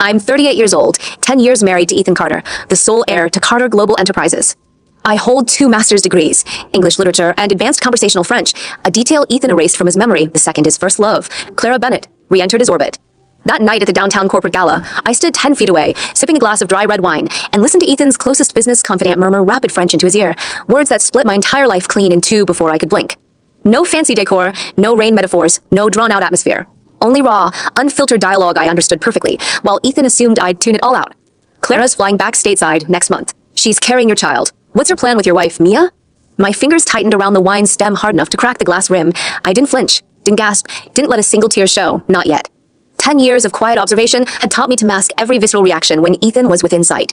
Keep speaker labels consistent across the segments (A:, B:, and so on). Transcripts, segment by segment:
A: I'm 38 years old, 10 years married to Ethan Carter, the sole heir to Carter Global Enterprises. I hold 2 master's degrees, English literature and advanced conversational French, a detail Ethan erased from his memory the second his first love, Clara Bennett, re-entered his orbit. That night at the downtown corporate gala, I stood 10 feet away, sipping a glass of dry red wine, and listened to Ethan's closest business confidant murmur rapid French into his ear, words that split my entire life clean in 2 before I could blink. No fancy decor, no rain metaphors, no drawn-out atmosphere. Only raw, unfiltered dialogue I understood perfectly, while Ethan assumed I'd tune it all out. Clara's flying back stateside next month. She's carrying your child. What's your plan with your wife, Mia? My fingers tightened around the wine stem hard enough to crack the glass rim. I didn't flinch, didn't gasp, didn't let a single tear show, not yet. 10 years of quiet observation had taught me to mask every visceral reaction when Ethan was within sight.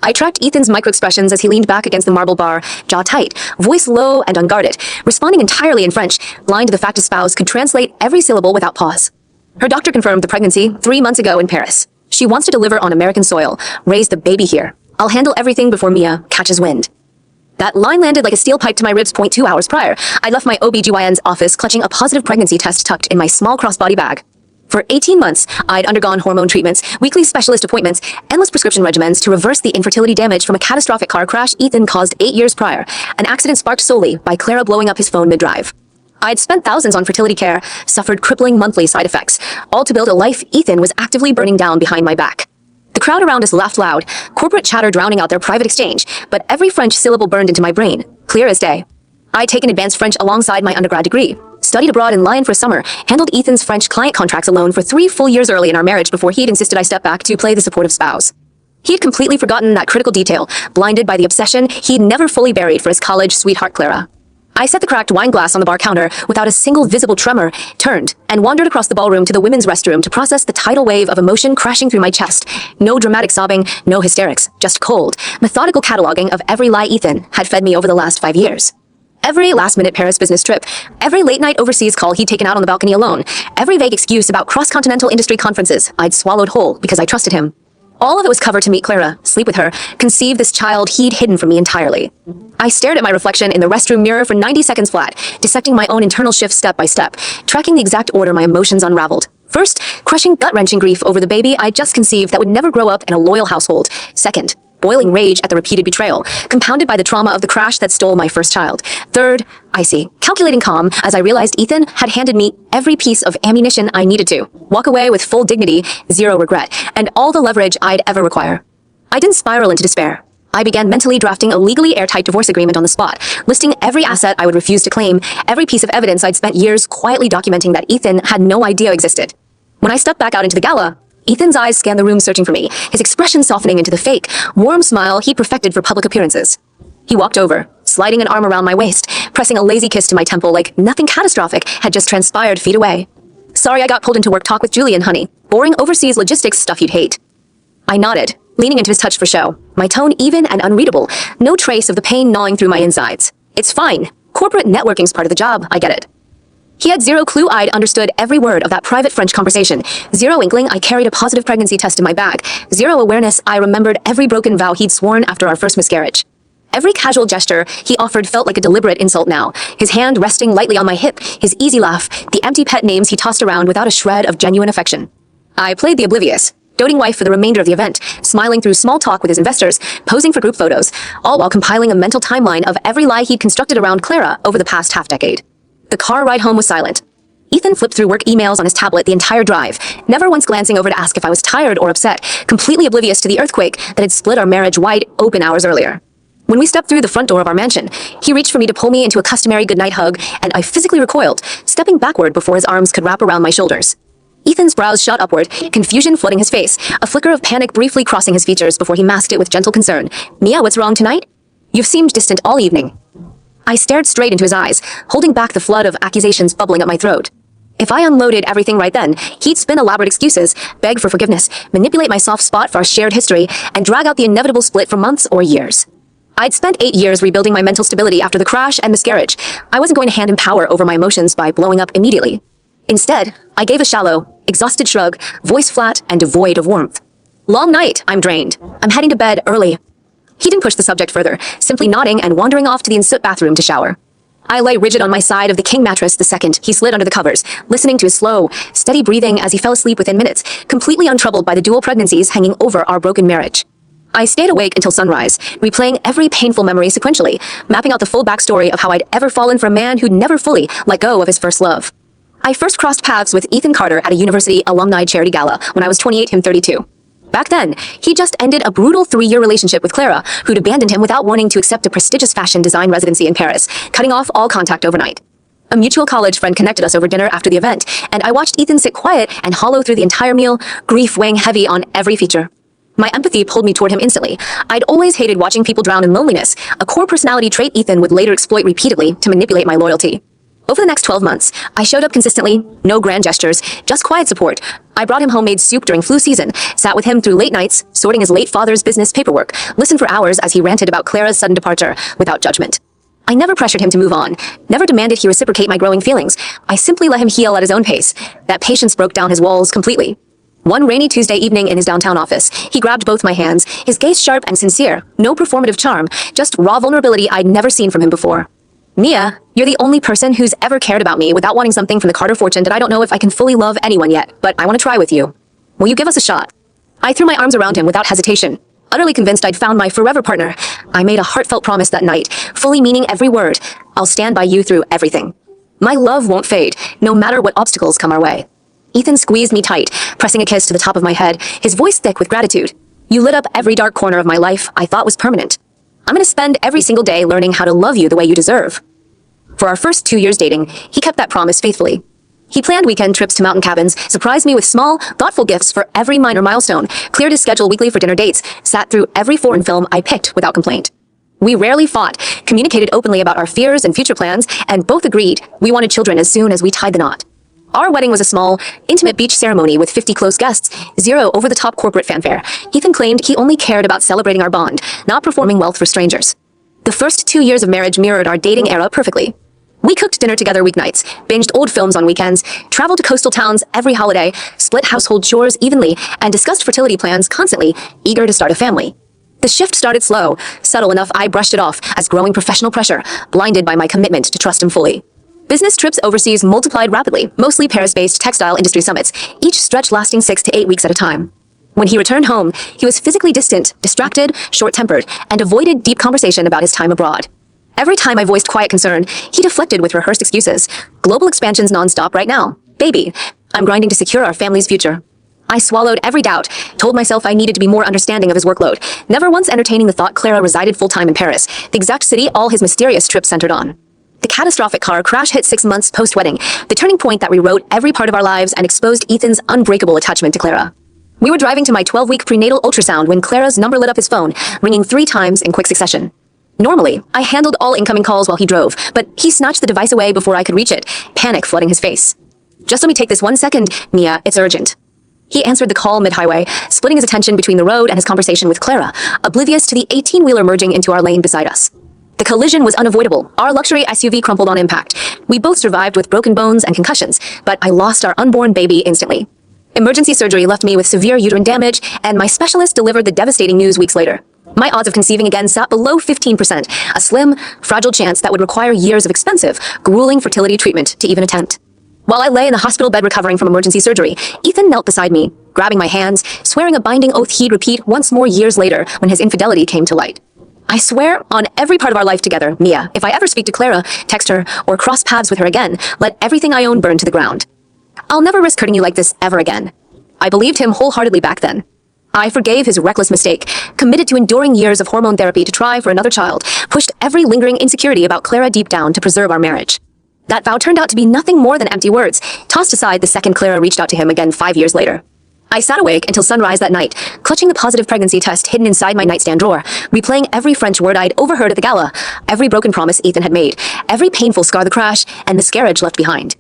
A: I tracked Ethan's microexpressions as he leaned back against the marble bar, jaw tight, voice low and unguarded, responding entirely in French, blind to the fact his spouse could translate every syllable without pause. Her doctor confirmed the pregnancy 3 months ago in Paris. She wants to deliver on American soil, raise the baby here. I'll handle everything before Mia catches wind. That line landed like a steel pipe to my ribs. 2 hours prior, I left my OBGYN's office clutching a positive pregnancy test tucked in my small crossbody bag. For 18 months, I'd undergone hormone treatments, weekly specialist appointments, endless prescription regimens to reverse the infertility damage from a catastrophic car crash Ethan caused 8 years prior, an accident sparked solely by Clara blowing up his phone mid-drive. I'd spent thousands on fertility care, suffered crippling monthly side effects, all to build a life Ethan was actively burning down behind my back. The crowd around us laughed loud, corporate chatter drowning out their private exchange, but every French syllable burned into my brain, clear as day. I'd taken advanced French alongside my undergrad degree, studied abroad in Lyon for a summer, handled Ethan's French client contracts alone for 3 full years early in our marriage before he'd insisted I step back to play the supportive spouse. He had completely forgotten that critical detail, blinded by the obsession he'd never fully buried for his college sweetheart Clara. I set the cracked wine glass on the bar counter without a single visible tremor, turned, and wandered across the ballroom to the women's restroom to process the tidal wave of emotion crashing through my chest. No dramatic sobbing, no hysterics, just cold, methodical cataloging of every lie Ethan had fed me over the last 5 years. Every last-minute Paris business trip, every late-night overseas call he'd taken out on the balcony alone, every vague excuse about cross-continental industry conferences I'd swallowed whole because I trusted him. All of it was cover to meet Clara, sleep with her, conceive this child he'd hidden from me entirely. I stared at my reflection in the restroom mirror for 90 seconds flat, dissecting my own internal shift step by step, tracking the exact order my emotions unraveled. First, crushing gut-wrenching grief over the baby I'd just conceived that would never grow up in a loyal household. Second, boiling rage at the repeated betrayal, compounded by the trauma of the crash that stole my first child. Third, icy, calculating calm as I realized Ethan had handed me every piece of ammunition I needed to walk away with full dignity, zero regret, and all the leverage I'd ever require. I didn't spiral into despair. I began mentally drafting a legally airtight divorce agreement on the spot, listing every asset I would refuse to claim, every piece of evidence I'd spent years quietly documenting that Ethan had no idea existed. When I stepped back out into the gala, Ethan's eyes scanned the room searching for me, his expression softening into the fake, warm smile he perfected for public appearances. He walked over, sliding an arm around my waist, pressing a lazy kiss to my temple like nothing catastrophic had just transpired feet away. Sorry I got pulled into work talk with Julian, honey. Boring overseas logistics stuff you'd hate. I nodded, leaning into his touch for show, my tone even and unreadable, no trace of the pain gnawing through my insides. It's fine. Corporate networking's part of the job, I get it. He had zero clue I'd understood every word of that private French conversation, zero inkling I carried a positive pregnancy test in my bag, zero awareness I remembered every broken vow he'd sworn after our first miscarriage. Every casual gesture he offered felt like a deliberate insult now, his hand resting lightly on my hip, his easy laugh, the empty pet names he tossed around without a shred of genuine affection. I played the oblivious, doting wife for the remainder of the event, smiling through small talk with his investors, posing for group photos, all while compiling a mental timeline of every lie he'd constructed around Clara over the past half-decade. The car ride home was silent. Ethan flipped through work emails on his tablet the entire drive, never once glancing over to ask if I was tired or upset, completely oblivious to the earthquake that had split our marriage wide open hours earlier. When we stepped through the front door of our mansion, he reached for me to pull me into a customary goodnight hug, and I physically recoiled, stepping backward before his arms could wrap around my shoulders. Ethan's brows shot upward, confusion flooding his face, a flicker of panic briefly crossing his features before he masked it with gentle concern. Mia, what's wrong tonight? You've seemed distant all evening. I stared straight into his eyes, holding back the flood of accusations bubbling up my throat. If I unloaded everything right then, he'd spin elaborate excuses, beg for forgiveness, manipulate my soft spot for our shared history, and drag out the inevitable split for months or years. I'd spent 8 years rebuilding my mental stability after the crash and miscarriage. I wasn't going to hand him power over my emotions by blowing up immediately. Instead, I gave a shallow, exhausted shrug, voice flat and devoid of warmth. Long night, I'm drained. I'm heading to bed early. He didn't push the subject further, simply nodding and wandering off to the in-suit bathroom to shower. I lay rigid on my side of the king mattress the second he slid under the covers, listening to his slow, steady breathing as he fell asleep within minutes, completely untroubled by the dual pregnancies hanging over our broken marriage. I stayed awake until sunrise, replaying every painful memory sequentially, mapping out the full backstory of how I'd ever fallen for a man who'd never fully let go of his first love. I first crossed paths with Ethan Carter at a university alumni charity gala when I was 28, him 32. Back then, he just ended a brutal 3-year relationship with Clara, who'd abandoned him without wanting to accept a prestigious fashion design residency in Paris, cutting off all contact overnight. A mutual college friend connected us over dinner after the event, and I watched Ethan sit quiet and hollow through the entire meal, grief weighing heavy on every feature. My empathy pulled me toward him instantly. I'd always hated watching people drown in loneliness, a core personality trait Ethan would later exploit repeatedly to manipulate my loyalty. Over the next 12 months, I showed up consistently, no grand gestures, just quiet support. I brought him homemade soup during flu season, sat with him through late nights, sorting his late father's business paperwork, listened for hours as he ranted about Clara's sudden departure, without judgment. I never pressured him to move on, never demanded he reciprocate my growing feelings. I simply let him heal at his own pace. That patience broke down his walls completely. One rainy Tuesday evening in his downtown office, he grabbed both my hands, his gaze sharp and sincere, no performative charm, just raw vulnerability I'd never seen from him before. Mia, you're the only person who's ever cared about me without wanting something from the Carter fortune that I don't know if I can fully love anyone yet, but I want to try with you. Will you give us a shot? I threw my arms around him without hesitation, utterly convinced I'd found my forever partner. I made a heartfelt promise that night, fully meaning every word. I'll stand by you through everything. My love won't fade, no matter what obstacles come our way. Ethan squeezed me tight, pressing a kiss to the top of my head, his voice thick with gratitude. You lit up every dark corner of my life I thought was permanent. I'm gonna spend every single day learning how to love you the way you deserve. For our first 2 years dating, he kept that promise faithfully. He planned weekend trips to mountain cabins, surprised me with small, thoughtful gifts for every minor milestone, cleared his schedule weekly for dinner dates, sat through every foreign film I picked without complaint. We rarely fought, communicated openly about our fears and future plans, and both agreed we wanted children as soon as we tied the knot. Our wedding was a small, intimate beach ceremony with 50 close guests, 0 over-the-top corporate fanfare. Ethan claimed he only cared about celebrating our bond, not performing wealth for strangers. The first 2 years of marriage mirrored our dating era perfectly. We cooked dinner together weeknights, binged old films on weekends, traveled to coastal towns every holiday, split household chores evenly, and discussed fertility plans constantly, eager to start a family. The shift started slow, subtle enough I brushed it off as growing professional pressure, blinded by my commitment to trust him fully. Business trips overseas multiplied rapidly, mostly Paris-based textile industry summits, each stretch lasting 6 to 8 weeks at a time. When he returned home, he was physically distant, distracted, short-tempered, and avoided deep conversation about his time abroad. Every time I voiced quiet concern, he deflected with rehearsed excuses. Global expansion's nonstop right now. Baby, I'm grinding to secure our family's future. I swallowed every doubt, told myself I needed to be more understanding of his workload, never once entertaining the thought Clara resided full-time in Paris, the exact city all his mysterious trip centered on. The catastrophic car crash hit 6 months post-wedding, the turning point that rewrote every part of our lives and exposed Ethan's unbreakable attachment to Clara. We were driving to my 12-week prenatal ultrasound when Clara's number lit up his phone, ringing 3 times in quick succession. Normally, I handled all incoming calls while he drove, but he snatched the device away before I could reach it, panic flooding his face. Just let me take this 1 second, Mia, it's urgent. He answered the call mid-highway, splitting his attention between the road and his conversation with Clara, oblivious to the 18-wheeler merging into our lane beside us. The collision was unavoidable. Our luxury SUV crumpled on impact. We both survived with broken bones and concussions, but I lost our unborn baby instantly. Emergency surgery left me with severe uterine damage, and my specialist delivered the devastating news weeks later. My odds of conceiving again sat below 15%, a slim, fragile chance that would require years of expensive, grueling fertility treatment to even attempt. While I lay in the hospital bed recovering from emergency surgery, Ethan knelt beside me, grabbing my hands, swearing a binding oath he'd repeat once more years later when his infidelity came to light. I swear on every part of our life together, Mia, if I ever speak to Clara, text her, or cross paths with her again, let everything I own burn to the ground. I'll never risk hurting you like this ever again. I believed him wholeheartedly back then. I forgave his reckless mistake, committed to enduring years of hormone therapy to try for another child, pushed every lingering insecurity about Clara deep down to preserve our marriage. That vow turned out to be nothing more than empty words, tossed aside the second Clara reached out to him again 5 years later. I sat awake until sunrise that night, clutching the positive pregnancy test hidden inside my nightstand drawer, replaying every French word I'd overheard at the gala, every broken promise Ethan had made, every painful scar the crash, and the scarage left behind.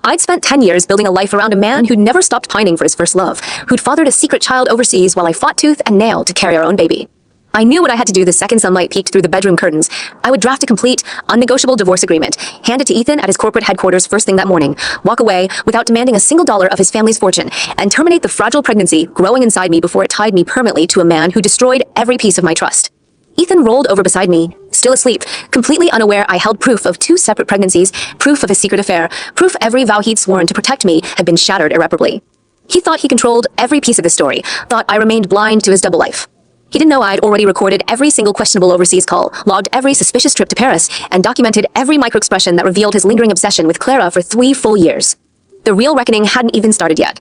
A: I'd spent 10 years building a life around a man who'd never stopped pining for his first love, who'd fathered a secret child overseas while I fought tooth and nail to carry our own baby. I knew what I had to do the second sunlight peeked through the bedroom curtains. I would draft a complete, unnegotiable divorce agreement, hand it to Ethan at his corporate headquarters first thing that morning, walk away without demanding a single dollar of his family's fortune, and terminate the fragile pregnancy growing inside me before it tied me permanently to a man who destroyed every piece of my trust. Ethan rolled over beside me, still asleep, completely unaware I held proof of 2 separate pregnancies, proof of his secret affair, proof every vow he'd sworn to protect me had been shattered irreparably. He thought he controlled every piece of the story, thought I remained blind to his double life. He didn't know I'd already recorded every single questionable overseas call, logged every suspicious trip to Paris, and documented every microexpression that revealed his lingering obsession with Clara for 3 full years. The real reckoning hadn't even started yet.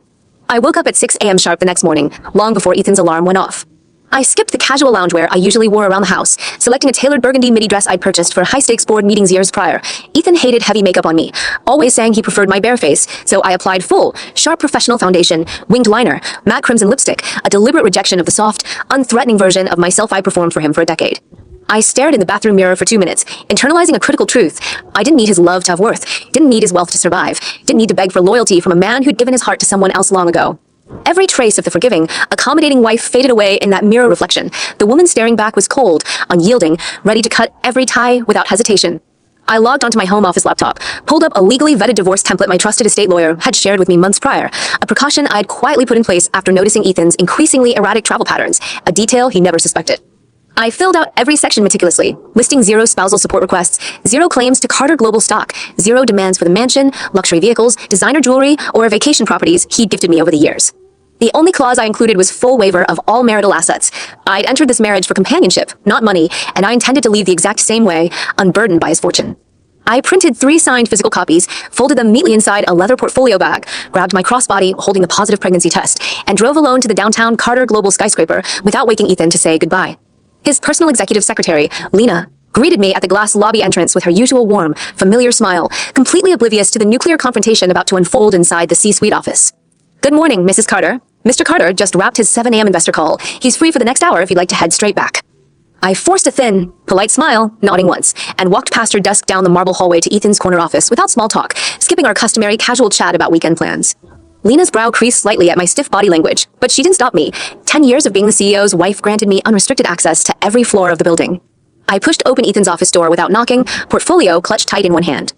A: I woke up at 6 a.m. sharp the next morning, long before Ethan's alarm went off. I skipped the casual loungewear I usually wore around the house, selecting a tailored burgundy midi dress I'd purchased for high-stakes board meetings years prior. Ethan hated heavy makeup on me, always saying he preferred my bare face, so I applied full, sharp professional foundation, winged liner, matte crimson lipstick, a deliberate rejection of the soft, unthreatening version of myself I performed for him for a decade. I stared in the bathroom mirror for 2 minutes, internalizing a critical truth. I didn't need his love to have worth, didn't need his wealth to survive, didn't need to beg for loyalty from a man who'd given his heart to someone else long ago. Every trace of the forgiving, accommodating wife faded away in that mirror reflection. The woman staring back was cold, unyielding, ready to cut every tie without hesitation. I logged onto my home office laptop, pulled up a legally vetted divorce template my trusted estate lawyer had shared with me months prior, a precaution I'd quietly put in place after noticing Ethan's increasingly erratic travel patterns, a detail he never suspected. I filled out every section meticulously, listing 0 spousal support requests, 0 claims to Carter Global stock, 0 demands for the mansion, luxury vehicles, designer jewelry, or vacation properties he'd gifted me over the years. The only clause I included was full waiver of all marital assets. I'd entered this marriage for companionship, not money, and I intended to leave the exact same way, unburdened by his fortune. I printed 3 signed physical copies, folded them neatly inside a leather portfolio bag, grabbed my crossbody holding the positive pregnancy test, and drove alone to the downtown Carter Global skyscraper without waking Ethan to say goodbye. His personal executive secretary, Lena, greeted me at the glass lobby entrance with her usual warm, familiar smile, completely oblivious to the nuclear confrontation about to unfold inside the C-suite office. "Good morning, Mrs. Carter. Mr. Carter just wrapped his 7 a.m. investor call. He's free for the next hour if you'd like to head straight back." I forced a thin, polite smile, nodding once, and walked past her desk down the marble hallway to Ethan's corner office without small talk, skipping our customary casual chat about weekend plans. Lena's brow creased slightly at my stiff body language, but she didn't stop me. 10 years of being the CEO's wife granted me unrestricted access to every floor of the building. I pushed open Ethan's office door without knocking, portfolio clutched tight in one hand.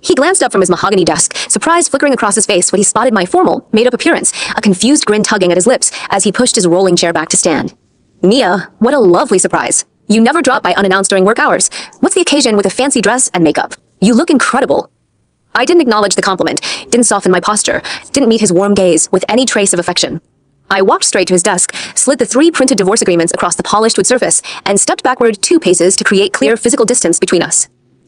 A: He glanced up from his mahogany desk, surprise flickering across his face when he spotted my formal, made-up appearance, a confused grin tugging at his lips as he pushed his rolling chair back to stand. "Mia, what a lovely surprise. You never drop by unannounced during work hours. What's the occasion with a fancy dress and makeup? You look incredible." I didn't acknowledge the compliment, didn't soften my posture, didn't meet his warm gaze with any trace of affection. I walked straight to his desk, slid the 3 printed divorce agreements across the polished wood surface, and stepped backward 2 paces to create clear physical distance between us.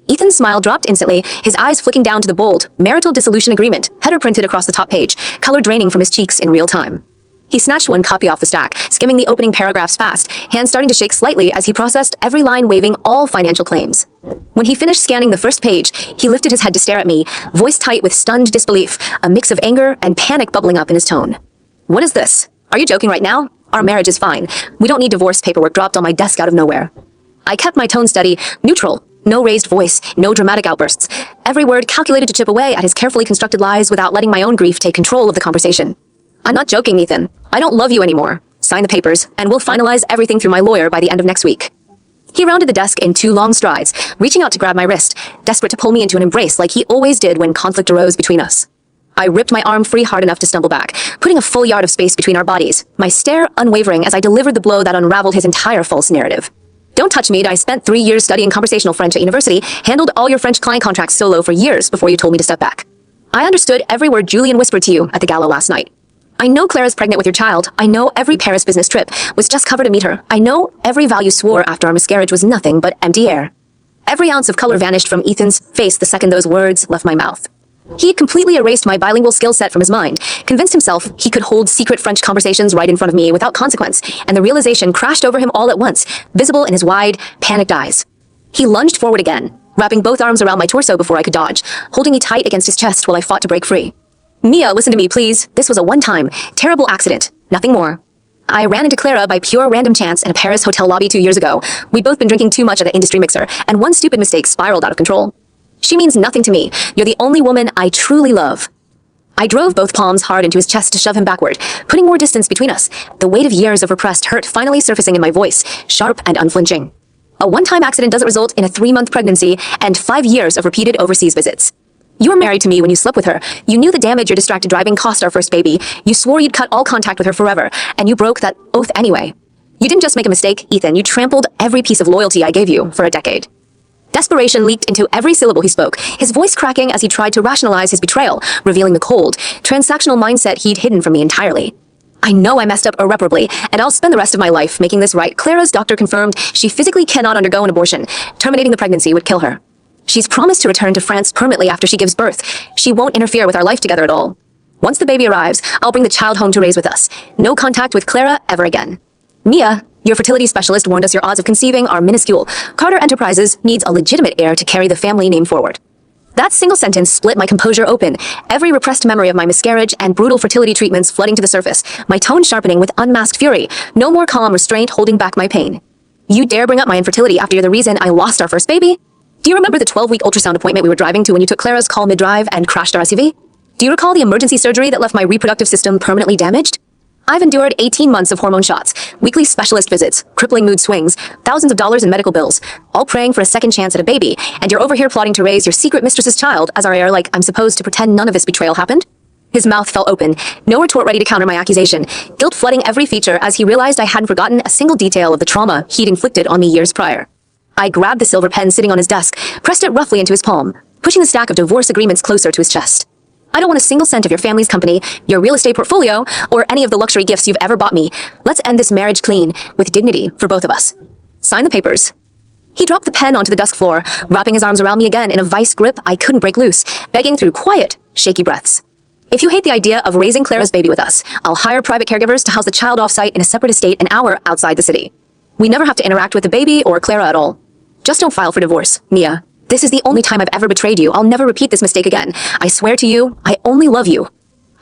A: Ethan's smile dropped instantly, his eyes flicking down to the bold, marital dissolution agreement, header printed across the top page, color draining from his cheeks in real time. He snatched one copy off the stack, skimming the opening paragraphs fast, hands starting to shake slightly as he processed every line waiving all financial claims. When he finished scanning the first page, he lifted his head to stare at me, voice tight with stunned disbelief, a mix of anger and panic bubbling up in his tone. "What is this? Are you joking right now? Our marriage is fine. We don't need divorce paperwork dropped on my desk out of nowhere." I kept my tone steady, neutral. No raised voice, no dramatic outbursts. Every word calculated to chip away at his carefully constructed lies without letting my own grief take control of the conversation. "I'm not joking, Ethan. I don't love you anymore. Sign the papers, and we'll finalize everything through my lawyer by the end of next week." He rounded the desk in 2 long strides, reaching out to grab my wrist, desperate to pull me into an embrace like he always did when conflict arose between us. I ripped my arm free hard enough to stumble back, putting a full yard of space between our bodies, my stare unwavering as I delivered the blow that unraveled his entire false narrative. "Don't touch me. I spent 3 years studying conversational French at university, handled all your French client contracts solo for years before you told me to step back. I understood every word Julian whispered to you at the gala last night. I know Clara's pregnant with your child. I know every Paris business trip was just cover to meet her. I know every vow you swore after our miscarriage was nothing but empty air." Every ounce of color vanished from Ethan's face the second those words left my mouth. He had completely erased my bilingual skill set from his mind, convinced himself he could hold secret French conversations right in front of me without consequence, and the realization crashed over him all at once, visible in his wide, panicked eyes. He lunged forward again, wrapping both arms around my torso before I could dodge, holding me tight against his chest while I fought to break free. "Mia, listen to me, please. This was a one-time, terrible accident. Nothing more. I ran into Clara by pure random chance in a Paris hotel lobby 2 years ago. We'd both been drinking too much at the industry mixer, and one stupid mistake spiraled out of control. She means nothing to me. You're the only woman I truly love." I drove both palms hard into his chest to shove him backward, putting more distance between us, the weight of years of repressed hurt finally surfacing in my voice, sharp and unflinching. A one-time accident doesn't result in a 3-month pregnancy and 5 years of repeated overseas visits. You were married to me when you slept with her. You knew the damage your distracted driving cost our first baby. You swore you'd cut all contact with her forever, and you broke that oath anyway. You didn't just make a mistake, Ethan. You trampled every piece of loyalty I gave you for a decade. Desperation leaked into every syllable he spoke, his voice cracking as he tried to rationalize his betrayal, revealing the cold, transactional mindset he'd hidden from me entirely. I know I messed up irreparably, and I'll spend the rest of my life making this right. Clara's doctor confirmed she physically cannot undergo an abortion. Terminating the pregnancy would kill her. She's promised to return to France permanently after she gives birth. She won't interfere with our life together at all. Once the baby arrives, I'll bring the child home to raise with us. No contact with Clara ever again. Mia, your fertility specialist warned us your odds of conceiving are minuscule. Carter Enterprises needs a legitimate heir to carry the family name forward. That single sentence split my composure open, every repressed memory of my miscarriage and brutal fertility treatments flooding to the surface, my tone sharpening with unmasked fury, no more calm restraint holding back my pain. You dare bring up my infertility after you're the reason I lost our first baby? Do you remember the 12-week ultrasound appointment we were driving to when you took Clara's call mid-drive and crashed our SUV? Do you recall the emergency surgery that left my reproductive system permanently damaged? I've endured 18 months of hormone shots, weekly specialist visits, crippling mood swings, thousands of dollars in medical bills, all praying for a second chance at a baby, and you're over here plotting to raise your secret mistress's child as our heir like I'm supposed to pretend none of this betrayal happened? His mouth fell open, no retort ready to counter my accusation, guilt flooding every feature as he realized I hadn't forgotten a single detail of the trauma he'd inflicted on me years prior. I grabbed the silver pen sitting on his desk, pressed it roughly into his palm, pushing the stack of divorce agreements closer to his chest. I don't want a single cent of your family's company, your real estate portfolio, or any of the luxury gifts you've ever bought me. Let's end this marriage clean, with dignity for both of us. Sign the papers. He dropped the pen onto the desk floor, wrapping his arms around me again in a vice grip I couldn't break loose, begging through quiet, shaky breaths. If you hate the idea of raising Clara's baby with us, I'll hire private caregivers to house the child off-site in a separate estate an hour outside the city. We never have to interact with the baby or Clara at all. Just don't file for divorce, Mia. This is the only time I've ever betrayed you. I'll never repeat this mistake again. I swear to you, I only love you.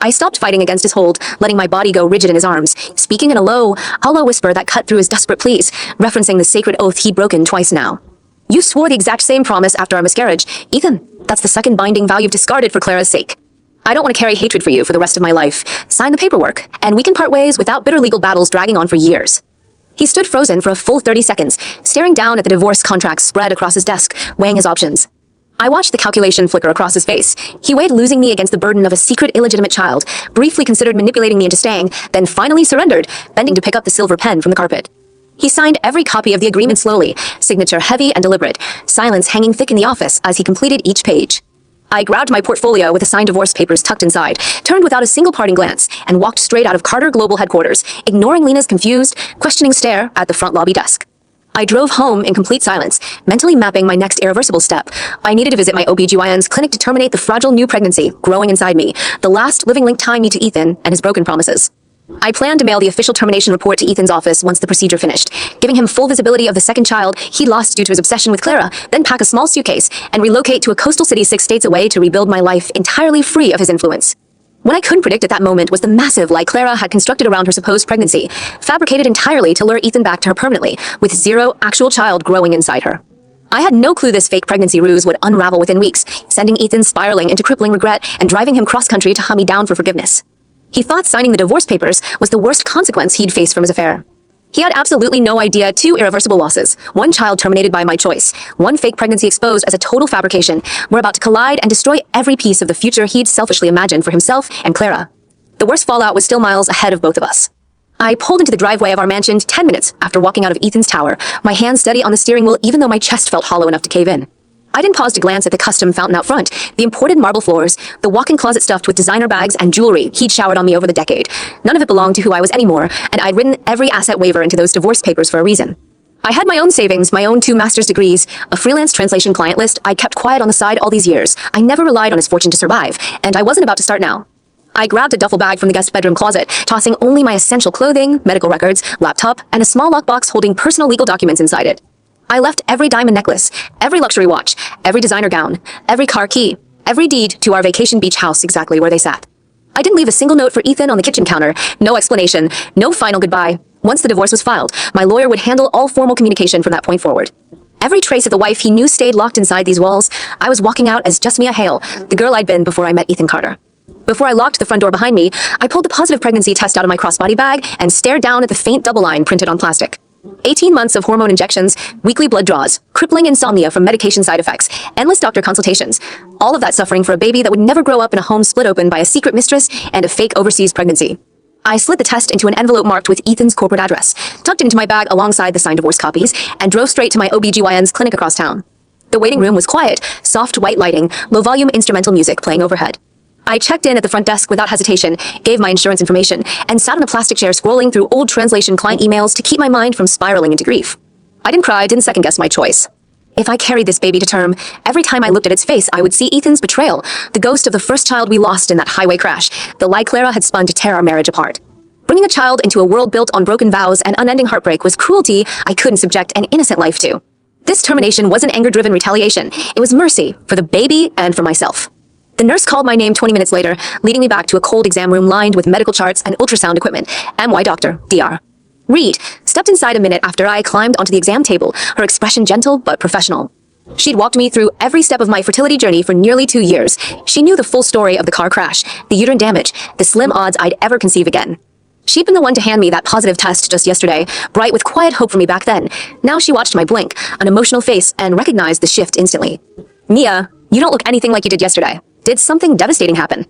A: I stopped fighting against his hold, letting my body go rigid in his arms, speaking in a low, hollow whisper that cut through his desperate pleas, referencing the sacred oath he'd broken twice now. You swore the exact same promise after our miscarriage. Ethan, that's the second binding vow you've discarded for Clara's sake. I don't want to carry hatred for you for the rest of my life. Sign the paperwork, and we can part ways without bitter legal battles dragging on for years. He stood frozen for a full 30 seconds, staring down at the divorce contracts spread across his desk, weighing his options. I watched the calculation flicker across his face. He weighed losing me against the burden of a secret illegitimate child, briefly considered manipulating me into staying, then finally surrendered, bending to pick up the silver pen from the carpet. He signed every copy of the agreement slowly, signature heavy and deliberate, silence hanging thick in the office as he completed each page. I grabbed my portfolio with the signed divorce papers tucked inside, turned without a single parting glance, and walked straight out of Carter Global headquarters, ignoring Lena's confused, questioning stare at the front lobby desk. I drove home in complete silence, mentally mapping my next irreversible step. I needed to visit my OBGYN's clinic to terminate the fragile new pregnancy growing inside me, the last living link tying me to Ethan and his broken promises. I planned to mail the official termination report to Ethan's office once the procedure finished, giving him full visibility of the second child he lost due to his obsession with Clara, then pack a small suitcase and relocate to a coastal city 6 states away to rebuild my life entirely free of his influence. What I couldn't predict at that moment was the massive lie Clara had constructed around her supposed pregnancy, fabricated entirely to lure Ethan back to her permanently, with zero actual child growing inside her. I had no clue this fake pregnancy ruse would unravel within weeks, sending Ethan spiraling into crippling regret and driving him cross-country to hunt me down for forgiveness. He thought signing the divorce papers was the worst consequence he'd face from his affair. He had absolutely no idea 2 irreversible losses, 1 child terminated by my choice, 1 fake pregnancy exposed as a total fabrication, were about to collide and destroy every piece of the future he'd selfishly imagined for himself and Clara. The worst fallout was still miles ahead of both of us. I pulled into the driveway of our mansion 10 minutes after walking out of Ethan's tower, my hands steady on the steering wheel even though my chest felt hollow enough to cave in. I didn't pause to glance at the custom fountain out front, the imported marble floors, the walk-in closet stuffed with designer bags and jewelry he'd showered on me over the decade. None of it belonged to who I was anymore, and I'd written every asset waiver into those divorce papers for a reason. I had my own savings, my own 2 master's degrees, a freelance translation client list I'd kept quiet on the side all these years. I never relied on his fortune to survive, and I wasn't about to start now. I grabbed a duffel bag from the guest bedroom closet, tossing only my essential clothing, medical records, laptop, and a small lockbox holding personal legal documents inside it. I left every diamond necklace, every luxury watch, every designer gown, every car key, every deed to our vacation beach house exactly where they sat. I didn't leave a single note for Ethan on the kitchen counter, no explanation, no final goodbye. Once the divorce was filed, my lawyer would handle all formal communication from that point forward. Every trace of the wife he knew stayed locked inside these walls. I was walking out as just Mia Hale, the girl I'd been before I met Ethan Carter. Before I locked the front door behind me, I pulled the positive pregnancy test out of my crossbody bag and stared down at the faint double line printed on plastic. 18 months of hormone injections, weekly blood draws, crippling insomnia from medication side effects, endless doctor consultations. All of that suffering for a baby that would never grow up in a home split open by a secret mistress and a fake overseas pregnancy. I slid the test into an envelope marked with Ethan's corporate address, tucked into my bag alongside the signed divorce copies, and drove straight to my OBGYN's clinic across town. The waiting room was quiet, soft white lighting, low-volume instrumental music playing overhead. I checked in at the front desk without hesitation, gave my insurance information, and sat on a plastic chair scrolling through old translation client emails to keep my mind from spiraling into grief. I didn't cry, didn't second-guess my choice. If I carried this baby to term, every time I looked at its face, I would see Ethan's betrayal, the ghost of the first child we lost in that highway crash, the lie Clara had spun to tear our marriage apart. Bringing a child into a world built on broken vows and unending heartbreak was cruelty I couldn't subject an innocent life to. This termination wasn't anger-driven retaliation. It was mercy for the baby and for myself. The nurse called my name 20 minutes later, leading me back to a cold exam room lined with medical charts and ultrasound equipment. MY doctor, DR. Reed stepped inside a minute after I climbed onto the exam table, her expression gentle but professional. She'd walked me through every step of my fertility journey for nearly 2 years. She knew the full story of the car crash, the uterine damage, the slim odds I'd ever conceive again. She'd been the one to hand me that positive test just yesterday, bright with quiet hope for me back then. Now she watched my blink, an emotional face, and recognized the shift instantly. Mia, you don't look anything like you did yesterday. Did something devastating happen?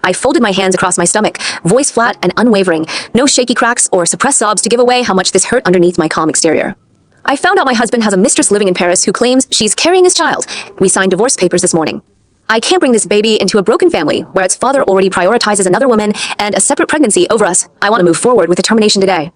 A: I folded my hands across my stomach, voice flat and unwavering, no shaky cracks or suppressed sobs to give away how much this hurt underneath my calm exterior. I found out my husband has a mistress living in Paris who claims she's carrying his child. We signed divorce papers this morning. I can't bring this baby into a broken family where its father already prioritizes another woman and a separate pregnancy over us. I want to move forward with the termination today.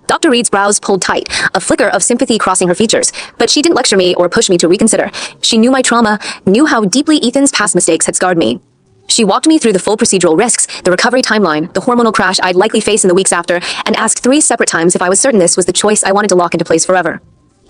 A: Dr. Reed's brows pulled tight, a flicker of sympathy crossing her features, but she didn't lecture me or push me to reconsider. She knew my trauma, knew how deeply Ethan's past mistakes had scarred me. She walked me through the full procedural risks, the recovery timeline, the hormonal crash I'd likely face in the weeks after, and asked 3 separate times if I was certain this was the choice I wanted to lock into place forever.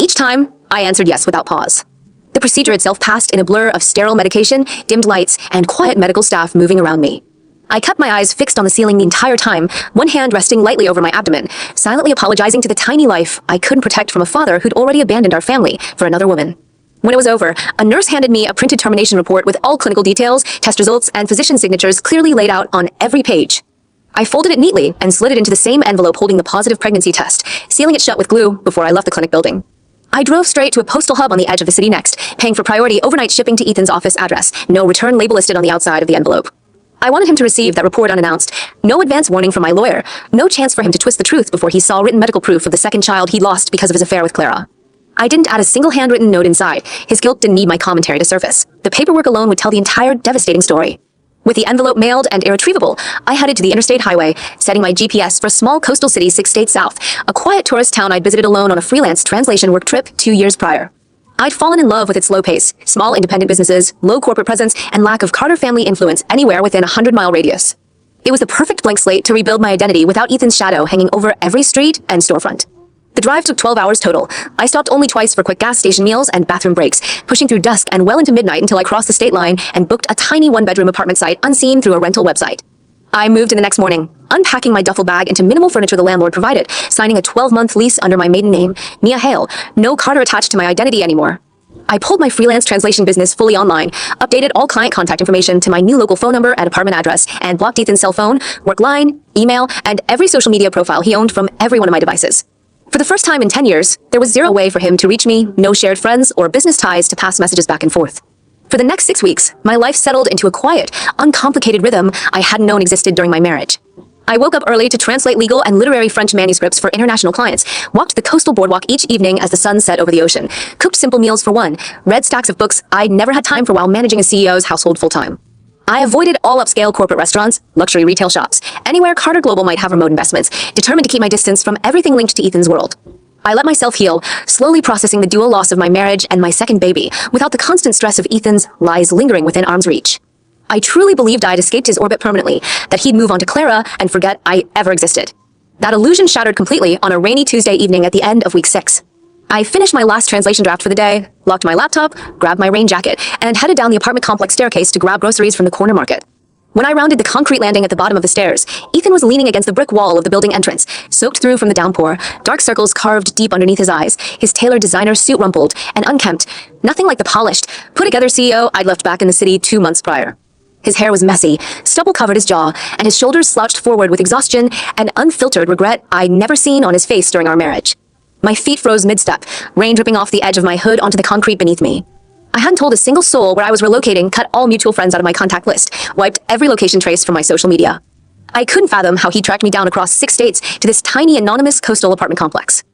A: Each time, I answered yes without pause. The procedure itself passed in a blur of sterile medication, dimmed lights, and quiet medical staff moving around me. I kept my eyes fixed on the ceiling the entire time, one hand resting lightly over my abdomen, silently apologizing to the tiny life I couldn't protect from a father who'd already abandoned our family for another woman. When it was over, a nurse handed me a printed termination report with all clinical details, test results, and physician signatures clearly laid out on every page. I folded it neatly and slid it into the same envelope holding the positive pregnancy test, sealing it shut with glue before I left the clinic building. I drove straight to a postal hub on the edge of the city next, paying for priority overnight shipping to Ethan's office address, no return label listed on the outside of the envelope. I wanted him to receive that report unannounced, no advance warning from my lawyer, no chance for him to twist the truth before he saw written medical proof of the second child he lost because of his affair with Clara. I didn't add a single handwritten note inside. His guilt didn't need my commentary to surface. The paperwork alone would tell the entire devastating story. With the envelope mailed and irretrievable, I headed to the interstate highway, setting my GPS for a small coastal city 6 states south, a quiet tourist town I'd visited alone on a freelance translation work trip 2 years prior. I'd fallen in love with its slow pace, small independent businesses, low corporate presence, and lack of Carter family influence anywhere within a 100-mile radius. It was the perfect blank slate to rebuild my identity without Ethan's shadow hanging over every street and storefront. The drive took 12 hours total. I stopped only twice for quick gas station meals and bathroom breaks, pushing through dusk and well into midnight until I crossed the state line and booked a tiny 1-bedroom apartment site unseen through a rental website. I moved in the next morning, unpacking my duffel bag into minimal furniture the landlord provided, signing a 12-month lease under my maiden name, Mia Hale, no Carter attached to my identity anymore. I pulled my freelance translation business fully online, updated all client contact information to my new local phone number and apartment address, and blocked Ethan's cell phone, work line, email, and every social media profile he owned from every one of my devices. For the first time in 10 years, there was zero way for him to reach me, no shared friends or business ties to pass messages back and forth. For the next 6 weeks, my life settled into a quiet, uncomplicated rhythm I hadn't known existed during my marriage. I woke up early to translate legal and literary French manuscripts for international clients, walked the coastal boardwalk each evening as the sun set over the ocean, cooked simple meals for one, read stacks of books I'd never had time for while managing a CEO's household full-time. I avoided all upscale corporate restaurants, luxury retail shops, anywhere Carter Global might have remote investments, determined to keep my distance from everything linked to Ethan's world. I let myself heal, slowly processing the dual loss of my marriage and my second baby, without the constant stress of Ethan's lies lingering within arm's reach. I truly believed I'd escaped his orbit permanently, that he'd move on to Clara and forget I ever existed. That illusion shattered completely on a rainy Tuesday evening at the end of week 6. I finished my last translation draft for the day, locked my laptop, grabbed my rain jacket, and headed down the apartment complex staircase to grab groceries from the corner market. When I rounded the concrete landing at the bottom of the stairs, Ethan was leaning against the brick wall of the building entrance, soaked through from the downpour, dark circles carved deep underneath his eyes, his tailored designer suit rumpled and unkempt, nothing like the polished, put-together CEO I'd left back in the city 2 months prior. His hair was messy, stubble covered his jaw, and his shoulders slouched forward with exhaustion and unfiltered regret I'd never seen on his face during our marriage. My feet froze mid-step, rain dripping off the edge of my hood onto the concrete beneath me. I hadn't told a single soul where I was relocating, cut all mutual friends out of my contact list, wiped every location trace from my social media. I couldn't fathom how he tracked me down across 6 states to this tiny anonymous coastal apartment complex.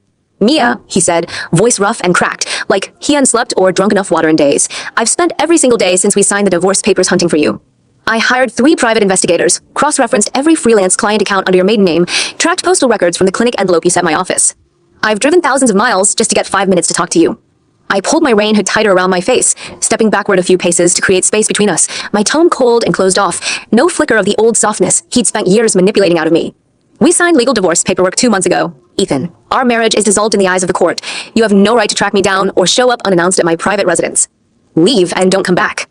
A: Mia, he said, voice rough and cracked, like he hadn't slept or drunk enough water in days. I've spent every single day since we signed the divorce papers hunting for you. I hired 3 private investigators, cross-referenced every freelance client account under your maiden name, tracked postal records from the clinic envelope you sent my office. I've driven thousands of miles just to get 5 minutes to talk to you. I pulled my rain hood tighter around my face, stepping backward a few paces to create space between us, my tone cold and closed off, no flicker of the old softness he'd spent years manipulating out of me. We signed legal divorce paperwork 2 months ago. Ethan, our marriage is dissolved in the eyes of the court. You have no right to track me down or show up unannounced at my private residence. Leave and don't come back.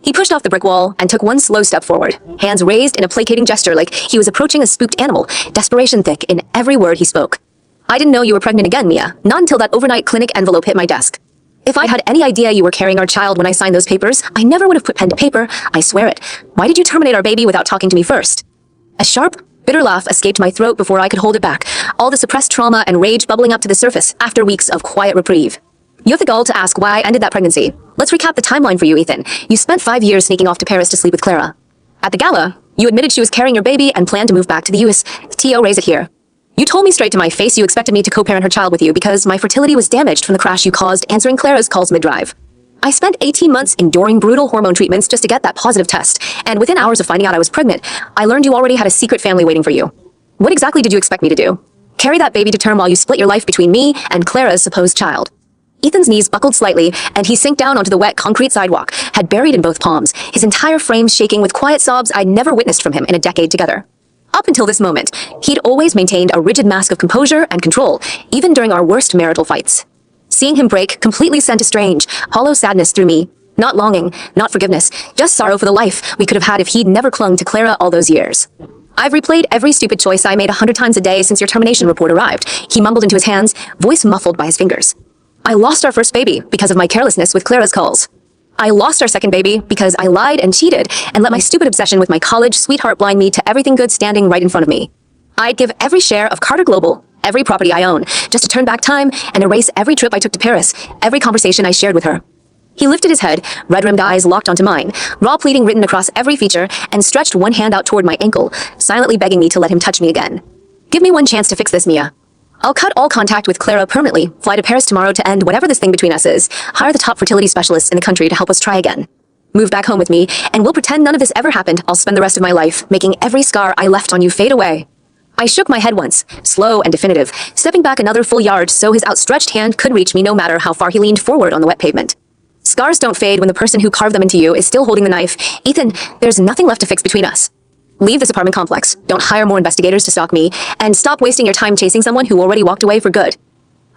A: He pushed off the brick wall and took one slow step forward, hands raised in a placating gesture like he was approaching a spooked animal, desperation thick in every word he spoke. I didn't know you were pregnant again, Mia, not until that overnight clinic envelope hit my desk. If I had any idea you were carrying our child when I signed those papers, I never would have put pen to paper, I swear it. Why did you terminate our baby without talking to me first? A sharp, bitter laugh escaped my throat before I could hold it back, all the suppressed trauma and rage bubbling up to the surface after weeks of quiet reprieve. You have the gall to ask why I ended that pregnancy. Let's recap the timeline for you, Ethan. You spent 5 years sneaking off to Paris to sleep with Clara. At the gala, you admitted she was carrying your baby and planned to move back to the US. T.O. raise it here. You told me straight to my face you expected me to co-parent her child with you because my fertility was damaged from the crash you caused answering Clara's calls mid-drive. I spent 18 months enduring brutal hormone treatments just to get that positive test, and within hours of finding out I was pregnant, I learned you already had a secret family waiting for you. What exactly did you expect me to do? Carry that baby to term while you split your life between me and Clara's supposed child? Ethan's knees buckled slightly, and he sank down onto the wet concrete sidewalk, head buried in both palms, his entire frame shaking with quiet sobs I'd never witnessed from him in a decade together. Up until this moment, he'd always maintained a rigid mask of composure and control, even during our worst marital fights. Seeing him break completely sent a strange, hollow sadness through me. Not longing, not forgiveness, just sorrow for the life we could have had if he'd never clung to Clara all those years. I've replayed every stupid choice I made 100 times a day since your termination report arrived, he mumbled into his hands, voice muffled by his fingers. I lost our first baby because of my carelessness with Clara's calls. I lost our second baby because I lied and cheated and let my stupid obsession with my college sweetheart blind me to everything good standing right in front of me. I'd give every share of Carter Global, every property I own, just to turn back time and erase every trip I took to Paris, every conversation I shared with her. He lifted his head, red-rimmed eyes locked onto mine, raw pleading written across every feature, and stretched one hand out toward my ankle, silently begging me to let him touch me again. Give me one chance to fix this, Mia. I'll cut all contact with Clara permanently, fly to Paris tomorrow to end whatever this thing between us is, hire the top fertility specialists in the country to help us try again. Move back home with me, and we'll pretend none of this ever happened. I'll spend the rest of my life making every scar I left on you fade away. I shook my head once, slow and definitive, stepping back another full yard so his outstretched hand could reach me no matter how far he leaned forward on the wet pavement. Scars don't fade when the person who carved them into you is still holding the knife. Ethan, there's nothing left to fix between us. Leave this apartment complex, don't hire more investigators to stalk me, and stop wasting your time chasing someone who already walked away for good.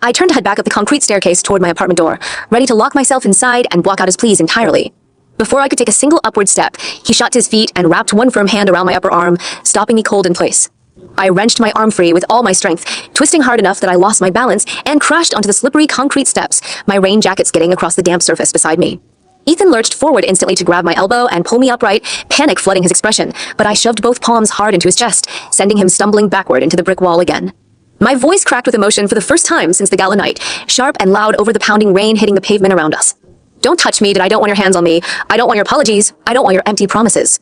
A: I turned to head back up the concrete staircase toward my apartment door, ready to lock myself inside and block out his pleas entirely. Before I could take a single upward step, he shot to his feet and wrapped one firm hand around my upper arm, stopping me cold in place. I wrenched my arm free with all my strength, twisting hard enough that I lost my balance and crashed onto the slippery concrete steps, my rain jacket skidding across the damp surface beside me. Ethan lurched forward instantly to grab my elbow and pull me upright, panic flooding his expression, but I shoved both palms hard into his chest, sending him stumbling backward into the brick wall again. My voice cracked with emotion for the first time since the gala night, sharp and loud over the pounding rain hitting the pavement around us. Don't touch me, I don't want your hands on me. I don't want your apologies. I don't want your empty promises.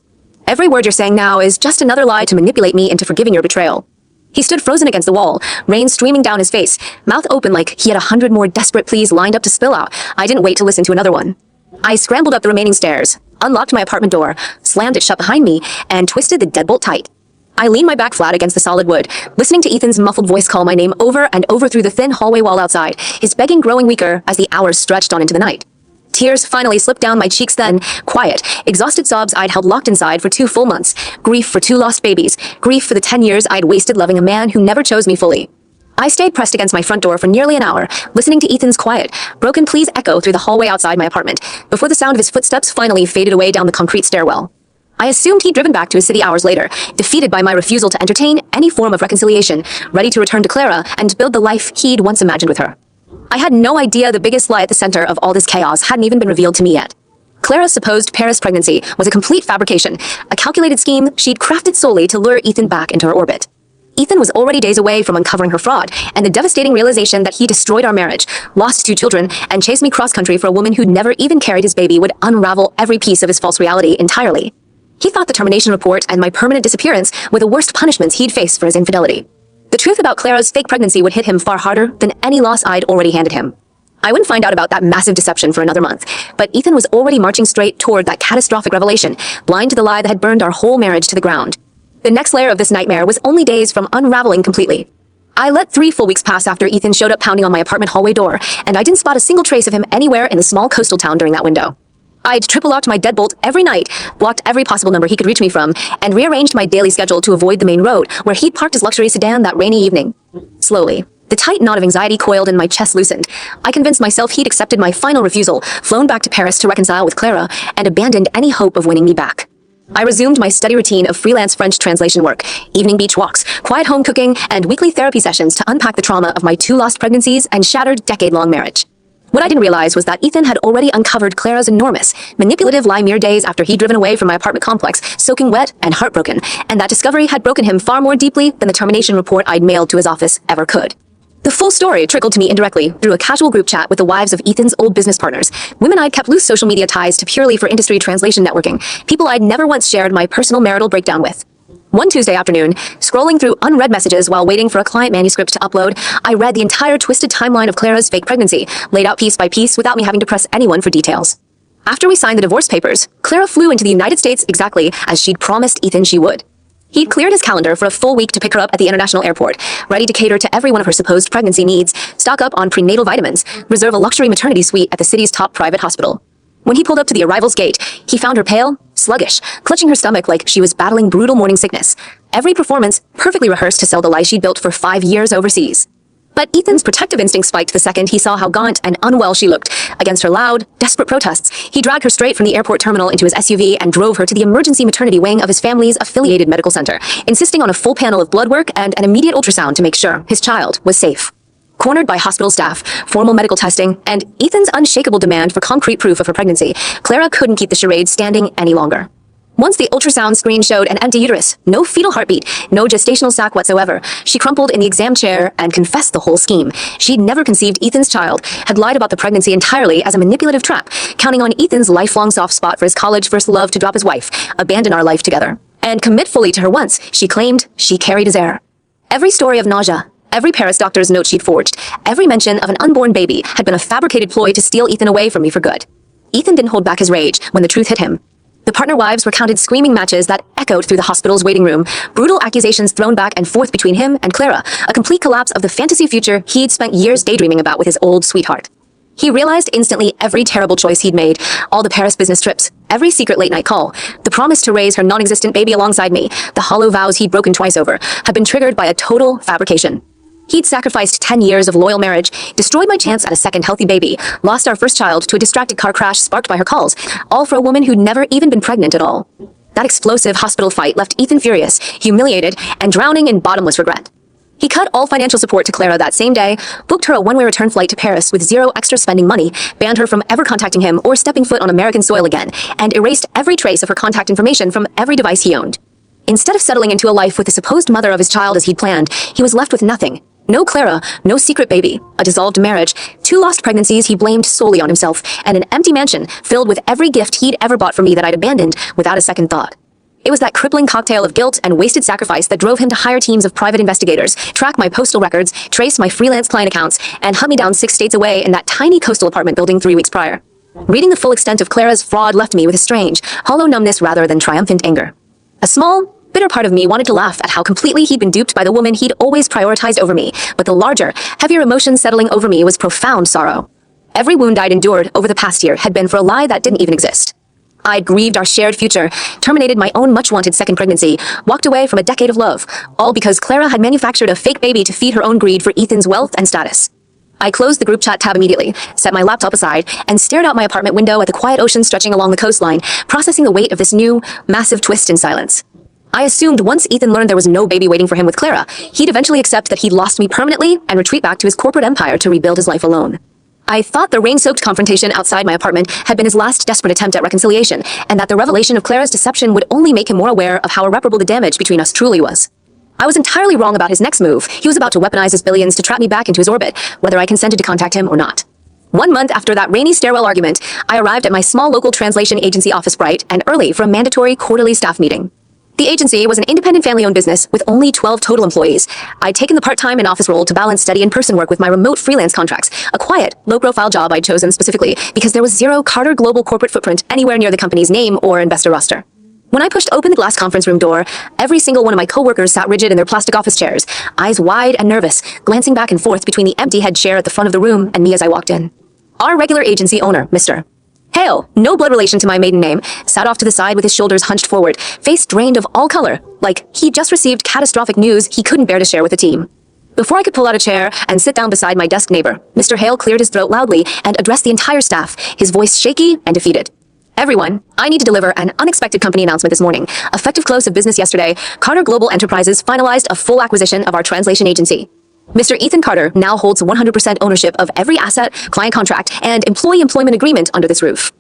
A: Every word you're saying now is just another lie to manipulate me into forgiving your betrayal. He stood frozen against the wall, rain streaming down his face, mouth open like he had 100 more desperate pleas lined up to spill out. I didn't wait to listen to another one. I scrambled up the remaining stairs, unlocked my apartment door, slammed it shut behind me, and twisted the deadbolt tight. I leaned my back flat against the solid wood, listening to Ethan's muffled voice call my name over and over through the thin hallway wall outside, his begging growing weaker as the hours stretched on into the night. Tears finally slipped down my cheeks then, quiet, exhausted sobs I'd held locked inside for 2 full months, grief for 2 lost babies, grief for the 10 years I'd wasted loving a man who never chose me fully. I stayed pressed against my front door for nearly an hour, listening to Ethan's quiet, broken pleas echo through the hallway outside my apartment, before the sound of his footsteps finally faded away down the concrete stairwell. I assumed he'd driven back to his city hours later, defeated by my refusal to entertain any form of reconciliation, ready to return to Clara and build the life he'd once imagined with her. I had no idea the biggest lie at the center of all this chaos hadn't even been revealed to me yet. Clara's supposed Paris pregnancy was a complete fabrication, a calculated scheme she'd crafted solely to lure Ethan back into her orbit. Ethan was already days away from uncovering her fraud, and the devastating realization that he destroyed our marriage, lost 2 children, and chased me cross-country for a woman who'd never even carried his baby would unravel every piece of his false reality entirely. He thought the termination report and my permanent disappearance were the worst punishments he'd face for his infidelity. The truth about Clara's fake pregnancy would hit him far harder than any loss I'd already handed him. I wouldn't find out about that massive deception for another month, but Ethan was already marching straight toward that catastrophic revelation, blind to the lie that had burned our whole marriage to the ground. The next layer of this nightmare was only days from unraveling completely. I let 3 full weeks pass after Ethan showed up pounding on my apartment hallway door, and I didn't spot a single trace of him anywhere in the small coastal town during that window. I'd triple-locked my deadbolt every night, blocked every possible number he could reach me from, and rearranged my daily schedule to avoid the main road where he'd parked his luxury sedan that rainy evening. Slowly, the tight knot of anxiety coiled and my chest loosened. I convinced myself he'd accepted my final refusal, flown back to Paris to reconcile with Clara, and abandoned any hope of winning me back. I resumed my steady routine of freelance French translation work, evening beach walks, quiet home cooking, and weekly therapy sessions to unpack the trauma of my 2 lost pregnancies and shattered decade-long marriage. What I didn't realize was that Ethan had already uncovered Clara's enormous, manipulative lie mere days after he'd driven away from my apartment complex, soaking wet and heartbroken, and that discovery had broken him far more deeply than the termination report I'd mailed to his office ever could. The full story trickled to me indirectly through a casual group chat with the wives of Ethan's old business partners, women I'd kept loose social media ties to purely for industry translation networking, people I'd never once shared my personal marital breakdown with. One Tuesday afternoon, scrolling through unread messages while waiting for a client manuscript to upload, I read the entire twisted timeline of Clara's fake pregnancy, laid out piece by piece without me having to press anyone for details. After we signed the divorce papers, Clara flew into the United States exactly as she'd promised Ethan she would. He'd cleared his calendar for a full week to pick her up at the international airport, ready to cater to every one of her supposed pregnancy needs, stock up on prenatal vitamins, reserve a luxury maternity suite at the city's top private hospital. When he pulled up to the arrival's gate, he found her pale, sluggish, clutching her stomach like she was battling brutal morning sickness. Every performance perfectly rehearsed to sell the lie she'd built for 5 years overseas. But Ethan's protective instinct spiked the second he saw how gaunt and unwell she looked. Against her loud, desperate protests, he dragged her straight from the airport terminal into his SUV and drove her to the emergency maternity wing of his family's affiliated medical center, insisting on a full panel of blood work and an immediate ultrasound to make sure his child was safe. Cornered by hospital staff, formal medical testing, and Ethan's unshakable demand for concrete proof of her pregnancy, Clara couldn't keep the charade standing any longer. Once the ultrasound screen showed an empty uterus, no fetal heartbeat, no gestational sac whatsoever, she crumpled in the exam chair and confessed the whole scheme. She'd never conceived Ethan's child, had lied about the pregnancy entirely as a manipulative trap, counting on Ethan's lifelong soft spot for his college first love to drop his wife, abandon our life together, and commit fully to her once she claimed she carried his heir. Every story of nausea, every Paris doctor's note she'd forged, every mention of an unborn baby had been a fabricated ploy to steal Ethan away from me for good. Ethan didn't hold back his rage when the truth hit him. The partner wives recounted screaming matches that echoed through the hospital's waiting room, brutal accusations thrown back and forth between him and Clara, a complete collapse of the fantasy future he'd spent years daydreaming about with his old sweetheart. He realized instantly every terrible choice he'd made, all the Paris business trips, every secret late-night call, the promise to raise her non-existent baby alongside me, the hollow vows he'd broken twice over, had been triggered by a total fabrication. He'd sacrificed 10 years of loyal marriage, destroyed my chance at a second healthy baby, lost our first child to a distracted car crash sparked by her calls, all for a woman who'd never even been pregnant at all. That explosive hospital fight left Ethan furious, humiliated, and drowning in bottomless regret. He cut all financial support to Clara that same day, booked her a one-way return flight to Paris with zero extra spending money, banned her from ever contacting him or stepping foot on American soil again, and erased every trace of her contact information from every device he owned. Instead of settling into a life with the supposed mother of his child as he'd planned, he was left with nothing. No Clara, no secret baby, a dissolved marriage, 2 lost pregnancies he blamed solely on himself, and an empty mansion filled with every gift he'd ever bought for me that I'd abandoned without a second thought. It was that crippling cocktail of guilt and wasted sacrifice that drove him to hire teams of private investigators, track my postal records, trace my freelance client accounts, and hunt me down 6 states away in that tiny coastal apartment building 3 weeks prior. Reading the full extent of Clara's fraud left me with a strange, hollow numbness rather than triumphant anger. A small, bitter part of me wanted to laugh at how completely he'd been duped by the woman he'd always prioritized over me, but the larger, heavier emotion settling over me was profound sorrow. Every wound I'd endured over the past year had been for a lie that didn't even exist. I'd grieved our shared future, terminated my own much-wanted second pregnancy, walked away from a decade of love, all because Clara had manufactured a fake baby to feed her own greed for Ethan's wealth and status. I closed the group chat tab immediately, set my laptop aside, and stared out my apartment window at the quiet ocean stretching along the coastline, processing the weight of this new, massive twist in silence. I assumed once Ethan learned there was no baby waiting for him with Clara, he'd eventually accept that he'd lost me permanently and retreat back to his corporate empire to rebuild his life alone. I thought the rain-soaked confrontation outside my apartment had been his last desperate attempt at reconciliation, and that the revelation of Clara's deception would only make him more aware of how irreparable the damage between us truly was. I was entirely wrong about his next move. He was about to weaponize his billions to trap me back into his orbit, whether I consented to contact him or not. 1 month after that rainy stairwell argument, I arrived at my small local translation agency office bright and early for a mandatory quarterly staff meeting. The agency was an independent family-owned business with only 12 total employees. I'd taken the part-time and office role to balance steady in-person work with my remote freelance contracts, a quiet, low-profile job I'd chosen specifically because there was zero Carter global corporate footprint anywhere near the company's name or investor roster. When I pushed open the glass conference room door, every single one of my coworkers sat rigid in their plastic office chairs, eyes wide and nervous, glancing back and forth between the empty head chair at the front of the room and me as I walked in. Our regular agency owner, Mr. Hale, no blood relation to my maiden name, sat off to the side with his shoulders hunched forward, face drained of all color, like he'd just received catastrophic news he couldn't bear to share with the team. Before I could pull out a chair and sit down beside my desk neighbor, Mr. Hale cleared his throat loudly and addressed the entire staff, his voice shaky and defeated. Everyone, I need to deliver an unexpected company announcement this morning. Effective close of business yesterday, Carter Global Enterprises finalized a full acquisition of our translation agency. Mr. Ethan Carter now holds 100% ownership of every asset, client contract, and employee employment agreement under this roof.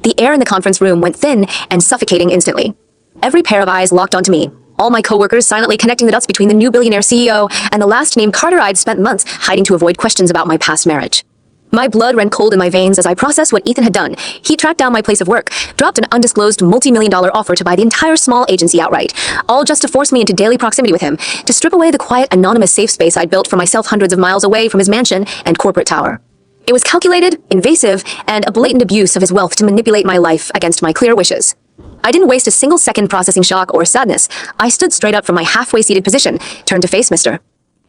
A: The air in the conference room went thin and suffocating instantly. Every pair of eyes locked onto me, all my coworkers silently connecting the dots between the new billionaire CEO and the last name Carter I'd spent months hiding to avoid questions about my past marriage. My blood ran cold in my veins as I processed what Ethan had done. He tracked down my place of work, dropped an undisclosed multi-million-dollar offer to buy the entire small agency outright, all just to force me into daily proximity with him, to strip away the quiet, anonymous safe space I'd built for myself hundreds of miles away from his mansion and corporate tower. It was calculated, invasive, and a blatant abuse of his wealth to manipulate my life against my clear wishes. I didn't waste a single second processing shock or sadness. I stood straight up from my halfway seated position, turned to face Mr.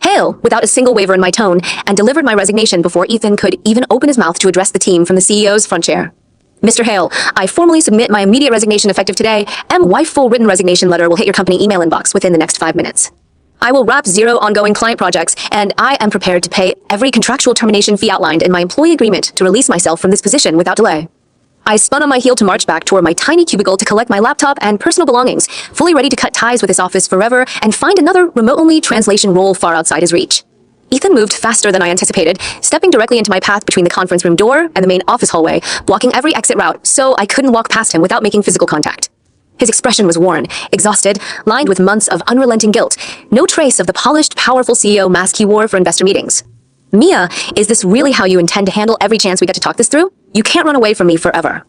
A: Hale, without a single waver in my tone, and delivered my resignation before Ethan could even open his mouth to address the team from the CEO's front chair. Mr. Hale, I formally submit my immediate resignation effective today. Full written resignation letter will hit your company email inbox within the next 5 minutes. I will wrap 0 ongoing client projects, and I am prepared to pay every contractual termination fee outlined in my employee agreement to release myself from this position without delay. I spun on my heel to march back toward my tiny cubicle to collect my laptop and personal belongings, fully ready to cut ties with this office forever and find another remote-only translation role far outside his reach. Ethan moved faster than I anticipated, stepping directly into my path between the conference room door and the main office hallway, blocking every exit route so I couldn't walk past him without making physical contact. His expression was worn, exhausted, lined with months of unrelenting guilt, no trace of the polished, powerful CEO mask he wore for investor meetings. Mia, is this really how you intend to handle every chance we get to talk this through? You can't run away from me forever.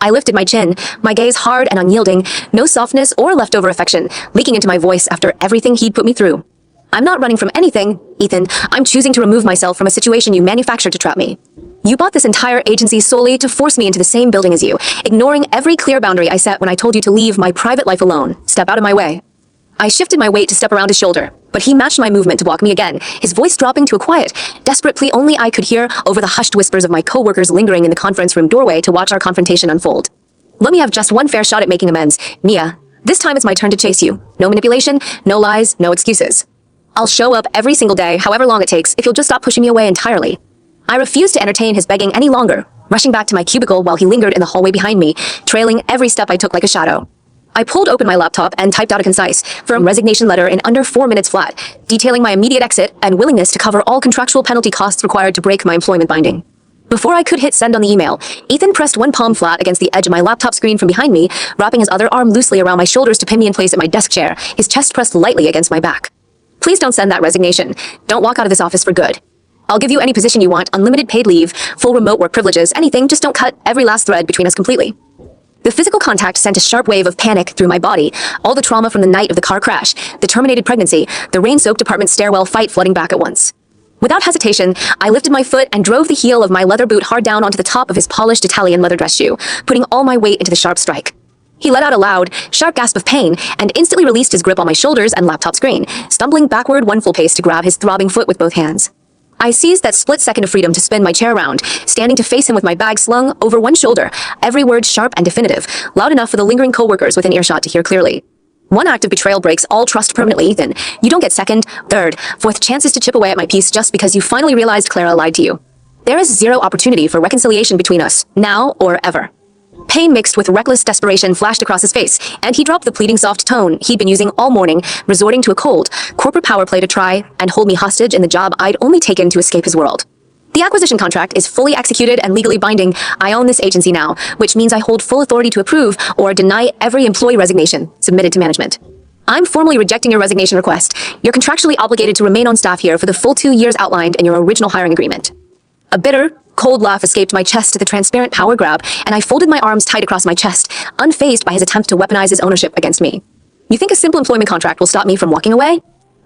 A: I lifted my chin, my gaze hard and unyielding, no softness or leftover affection, leaking into my voice after everything he'd put me through. I'm not running from anything, Ethan. I'm choosing to remove myself from a situation you manufactured to trap me. You bought this entire agency solely to force me into the same building as you, ignoring every clear boundary I set when I told you to leave my private life alone. Step out of my way. I shifted my weight to step around his shoulder, but he matched my movement to block me again, his voice dropping to a quiet, desperate plea only I could hear over the hushed whispers of my coworkers lingering in the conference room doorway to watch our confrontation unfold. Let me have just one fair shot at making amends, Mia. This time it's my turn to chase you. No manipulation, no lies, no excuses. I'll show up every single day, however long it takes, if you'll just stop pushing me away entirely. I refused to entertain his begging any longer, rushing back to my cubicle while he lingered in the hallway behind me, trailing every step I took like a shadow. I pulled open my laptop and typed out a concise, firm resignation letter in under 4 minutes flat, detailing my immediate exit and willingness to cover all contractual penalty costs required to break my employment binding. Before I could hit send on the email, Ethan pressed one palm flat against the edge of my laptop screen from behind me, wrapping his other arm loosely around my shoulders to pin me in place at my desk chair, his chest pressed lightly against my back. Please don't send that resignation. Don't walk out of this office for good. I'll give you any position you want, unlimited paid leave, full remote work privileges, anything, just don't cut every last thread between us completely. The physical contact sent a sharp wave of panic through my body, all the trauma from the night of the car crash, the terminated pregnancy, the rain-soaked apartment stairwell fight flooding back at once. Without hesitation, I lifted my foot and drove the heel of my leather boot hard down onto the top of his polished Italian leather dress shoe, putting all my weight into the sharp strike. He let out a loud, sharp gasp of pain and instantly released his grip on my shoulders and laptop screen, stumbling backward one full pace to grab his throbbing foot with both hands. I seized that split second of freedom to spin my chair around, standing to face him with my bag slung over one shoulder, every word sharp and definitive, loud enough for the lingering coworkers within earshot to hear clearly. One act of betrayal breaks all trust permanently, Ethan. You don't get second, third, fourth chances to chip away at my peace just because you finally realized Clara lied to you. There is zero opportunity for reconciliation between us, now or ever. Pain mixed with reckless desperation flashed across his face, and he dropped the pleading soft tone he'd been using all morning, resorting to a cold, corporate power play to try and hold me hostage in the job I'd only taken to escape his world. The acquisition contract is fully executed and legally binding. I own this agency now, which means I hold full authority to approve or deny every employee resignation submitted to management. I'm formally rejecting your resignation request. You're contractually obligated to remain on staff here for the full 2 years outlined in your original hiring agreement. A bitter, cold laugh escaped my chest at the transparent power grab, and I folded my arms tight across my chest, unfazed by his attempt to weaponize his ownership against me. You think a simple employment contract will stop me from walking away?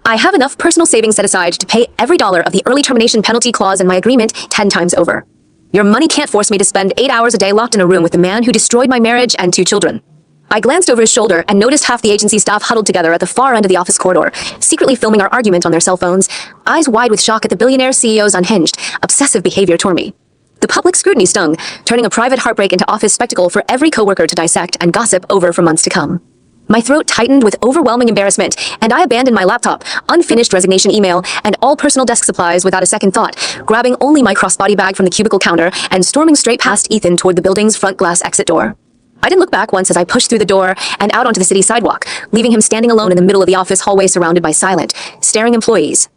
A: I have enough personal savings set aside to pay every dollar of the early termination penalty clause in my agreement 10 times over. Your money can't force me to spend 8 hours a day locked in a room with the man who destroyed my marriage and 2 children. I glanced over his shoulder and noticed half the agency staff huddled together at the far end of the office corridor, secretly filming our argument on their cell phones, eyes wide with shock at the billionaire CEO's unhinged, obsessive behavior toward me. The public scrutiny stung, turning a private heartbreak into office spectacle for every coworker to dissect and gossip over for months to come. My throat tightened with overwhelming embarrassment, and I abandoned my laptop, unfinished resignation email, and all personal desk supplies without a second thought, grabbing only my crossbody bag from the cubicle counter and storming straight past Ethan toward the building's front glass exit door. I didn't look back once as I pushed through the door and out onto the city sidewalk, leaving him standing alone in the middle of the office hallway surrounded by silent, staring employees.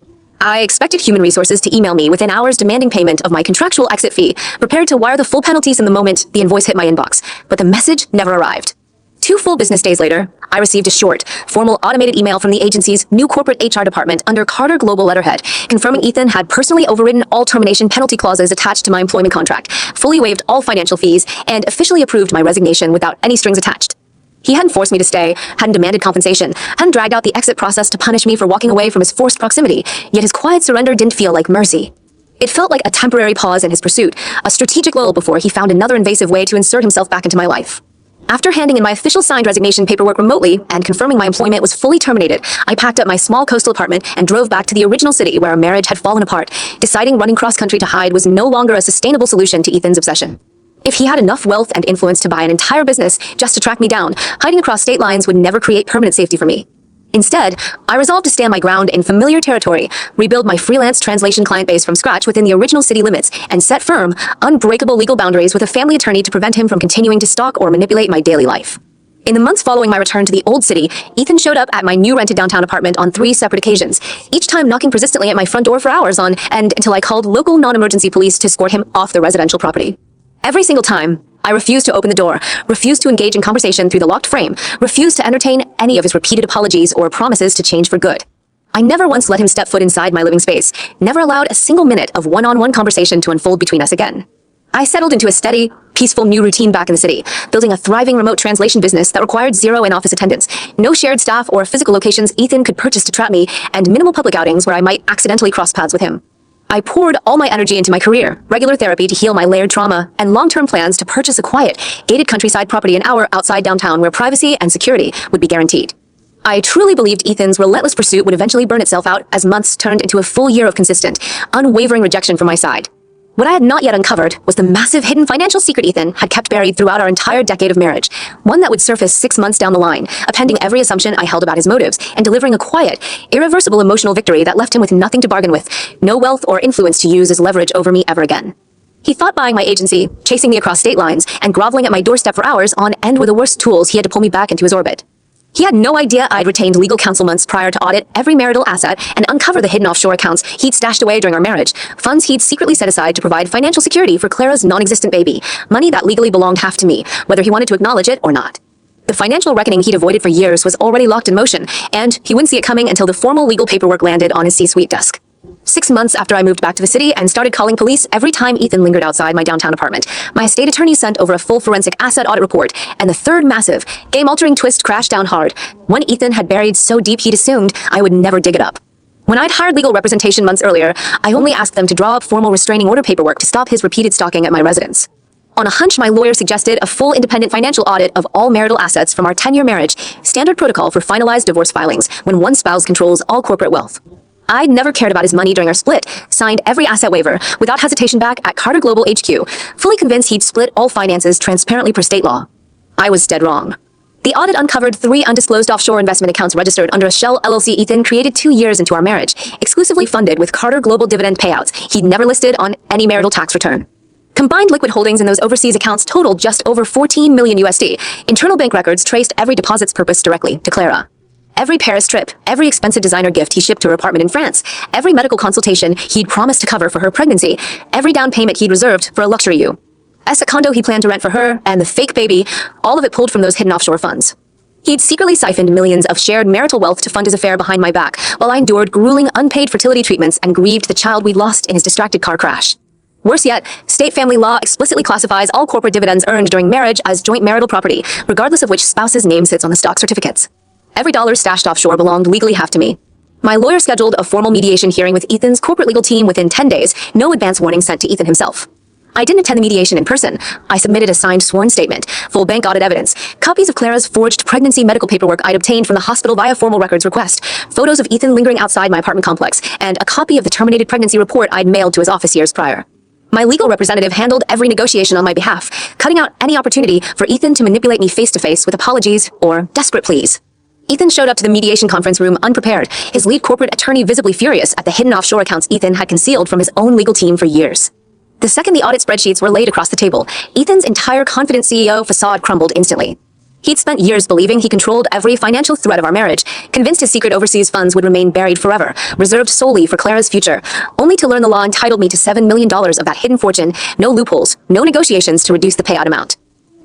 A: I expected human resources to email me within hours demanding payment of my contractual exit fee, prepared to wire the full penalties in the moment the invoice hit my inbox, but the message never arrived. 2 full business days later, I received a short, formal automated email from the agency's new corporate HR department under Carter Global letterhead, confirming Ethan had personally overridden all termination penalty clauses attached to my employment contract, fully waived all financial fees, and officially approved my resignation without any strings attached. He hadn't forced me to stay, hadn't demanded compensation, hadn't dragged out the exit process to punish me for walking away from his forced proximity, yet his quiet surrender didn't feel like mercy. It felt like a temporary pause in his pursuit, a strategic lull before he found another invasive way to insert himself back into my life. After handing in my official signed resignation paperwork remotely and confirming my employment was fully terminated, I packed up my small coastal apartment and drove back to the original city where our marriage had fallen apart, deciding running cross-country to hide was no longer a sustainable solution to Ethan's obsession. If he had enough wealth and influence to buy an entire business just to track me down, hiding across state lines would never create permanent safety for me. Instead, I resolved to stand my ground in familiar territory, rebuild my freelance translation client base from scratch within the original city limits, and set firm, unbreakable legal boundaries with a family attorney to prevent him from continuing to stalk or manipulate my daily life. In the months following my return to the old city, Ethan showed up at my new rented downtown apartment on 3 separate occasions, each time knocking persistently at my front door for hours on end until I called local non-emergency police to escort him off the residential property. Every single time, I refused to open the door, refused to engage in conversation through the locked frame, refused to entertain any of his repeated apologies or promises to change for good. I never once let him step foot inside my living space, never allowed a single minute of one-on-one conversation to unfold between us again. I settled into a steady, peaceful new routine back in the city, building a thriving remote translation business that required 0 in-office attendance, no shared staff or physical locations Ethan could purchase to trap me, and minimal public outings where I might accidentally cross paths with him. I poured all my energy into my career, regular therapy to heal my layered trauma, and long-term plans to purchase a quiet, gated countryside property an hour outside downtown where privacy and security would be guaranteed. I truly believed Ethan's relentless pursuit would eventually burn itself out as months turned into a full year of consistent, unwavering rejection from my side. What I had not yet uncovered was the massive hidden financial secret Ethan had kept buried throughout our entire decade of marriage, one that would surface 6 months down the line, appending every assumption I held about his motives and delivering a quiet, irreversible emotional victory that left him with nothing to bargain with, no wealth or influence to use as leverage over me ever again. He thought buying my agency, chasing me across state lines, and groveling at my doorstep for hours on end were the worst tools he had to pull me back into his orbit. He had no idea I'd retained legal counsel months prior to audit every marital asset and uncover the hidden offshore accounts he'd stashed away during our marriage, funds he'd secretly set aside to provide financial security for Clara's non-existent baby, money that legally belonged half to me, whether he wanted to acknowledge it or not. The financial reckoning he'd avoided for years was already locked in motion, and he wouldn't see it coming until the formal legal paperwork landed on his C-suite desk. 6 months after I moved back to the city and started calling police every time Ethan lingered outside my downtown apartment, my estate attorney sent over a full forensic asset audit report, and the third massive, game-altering twist crashed down hard, one Ethan had buried so deep he'd assumed I would never dig it up. When I'd hired legal representation months earlier, I only asked them to draw up formal restraining order paperwork to stop his repeated stalking at my residence. On a hunch, my lawyer suggested a full independent financial audit of all marital assets from our 10-year marriage, standard protocol for finalized divorce filings when one spouse controls all corporate wealth. I'd never cared about his money during our split, signed every asset waiver, without hesitation back at Carter Global HQ, fully convinced he'd split all finances transparently per state law. I was dead wrong. The audit uncovered 3 undisclosed offshore investment accounts registered under a shell LLC Ethan created 2 years into our marriage, exclusively funded with Carter Global dividend payouts he'd never listed on any marital tax return. Combined liquid holdings in those overseas accounts totaled just over 14 million USD. Internal bank records traced every deposit's purpose directly to Clara. Every Paris trip, every expensive designer gift he shipped to her apartment in France, every medical consultation he'd promised to cover for her pregnancy, every down payment he'd reserved for a luxury a condo he planned to rent for her, and the fake baby, all of it pulled from those hidden offshore funds. He'd secretly siphoned millions of shared marital wealth to fund his affair behind my back, while I endured grueling unpaid fertility treatments and grieved the child we'd lost in his distracted car crash. Worse yet, state family law explicitly classifies all corporate dividends earned during marriage as joint marital property, regardless of which spouse's name sits on the stock certificates. Every dollar stashed offshore belonged legally half to me. My lawyer scheduled a formal mediation hearing with Ethan's corporate legal team within 10 days, no advance warning sent to Ethan himself. I didn't attend the mediation in person. I submitted a signed sworn statement, full bank audit evidence, copies of Clara's forged pregnancy medical paperwork I'd obtained from the hospital via formal records request, photos of Ethan lingering outside my apartment complex, and a copy of the terminated pregnancy report I'd mailed to his office years prior. My legal representative handled every negotiation on my behalf, cutting out any opportunity for Ethan to manipulate me face-to-face with apologies or desperate pleas. Ethan showed up to the mediation conference room unprepared, his lead corporate attorney visibly furious at the hidden offshore accounts Ethan had concealed from his own legal team for years. The second the audit spreadsheets were laid across the table, Ethan's entire confident CEO facade crumbled instantly. He'd spent years believing he controlled every financial thread of our marriage, convinced his secret overseas funds would remain buried forever, reserved solely for Clara's future, only to learn the law entitled me to $7 million of that hidden fortune, no loopholes, no negotiations to reduce the payout amount.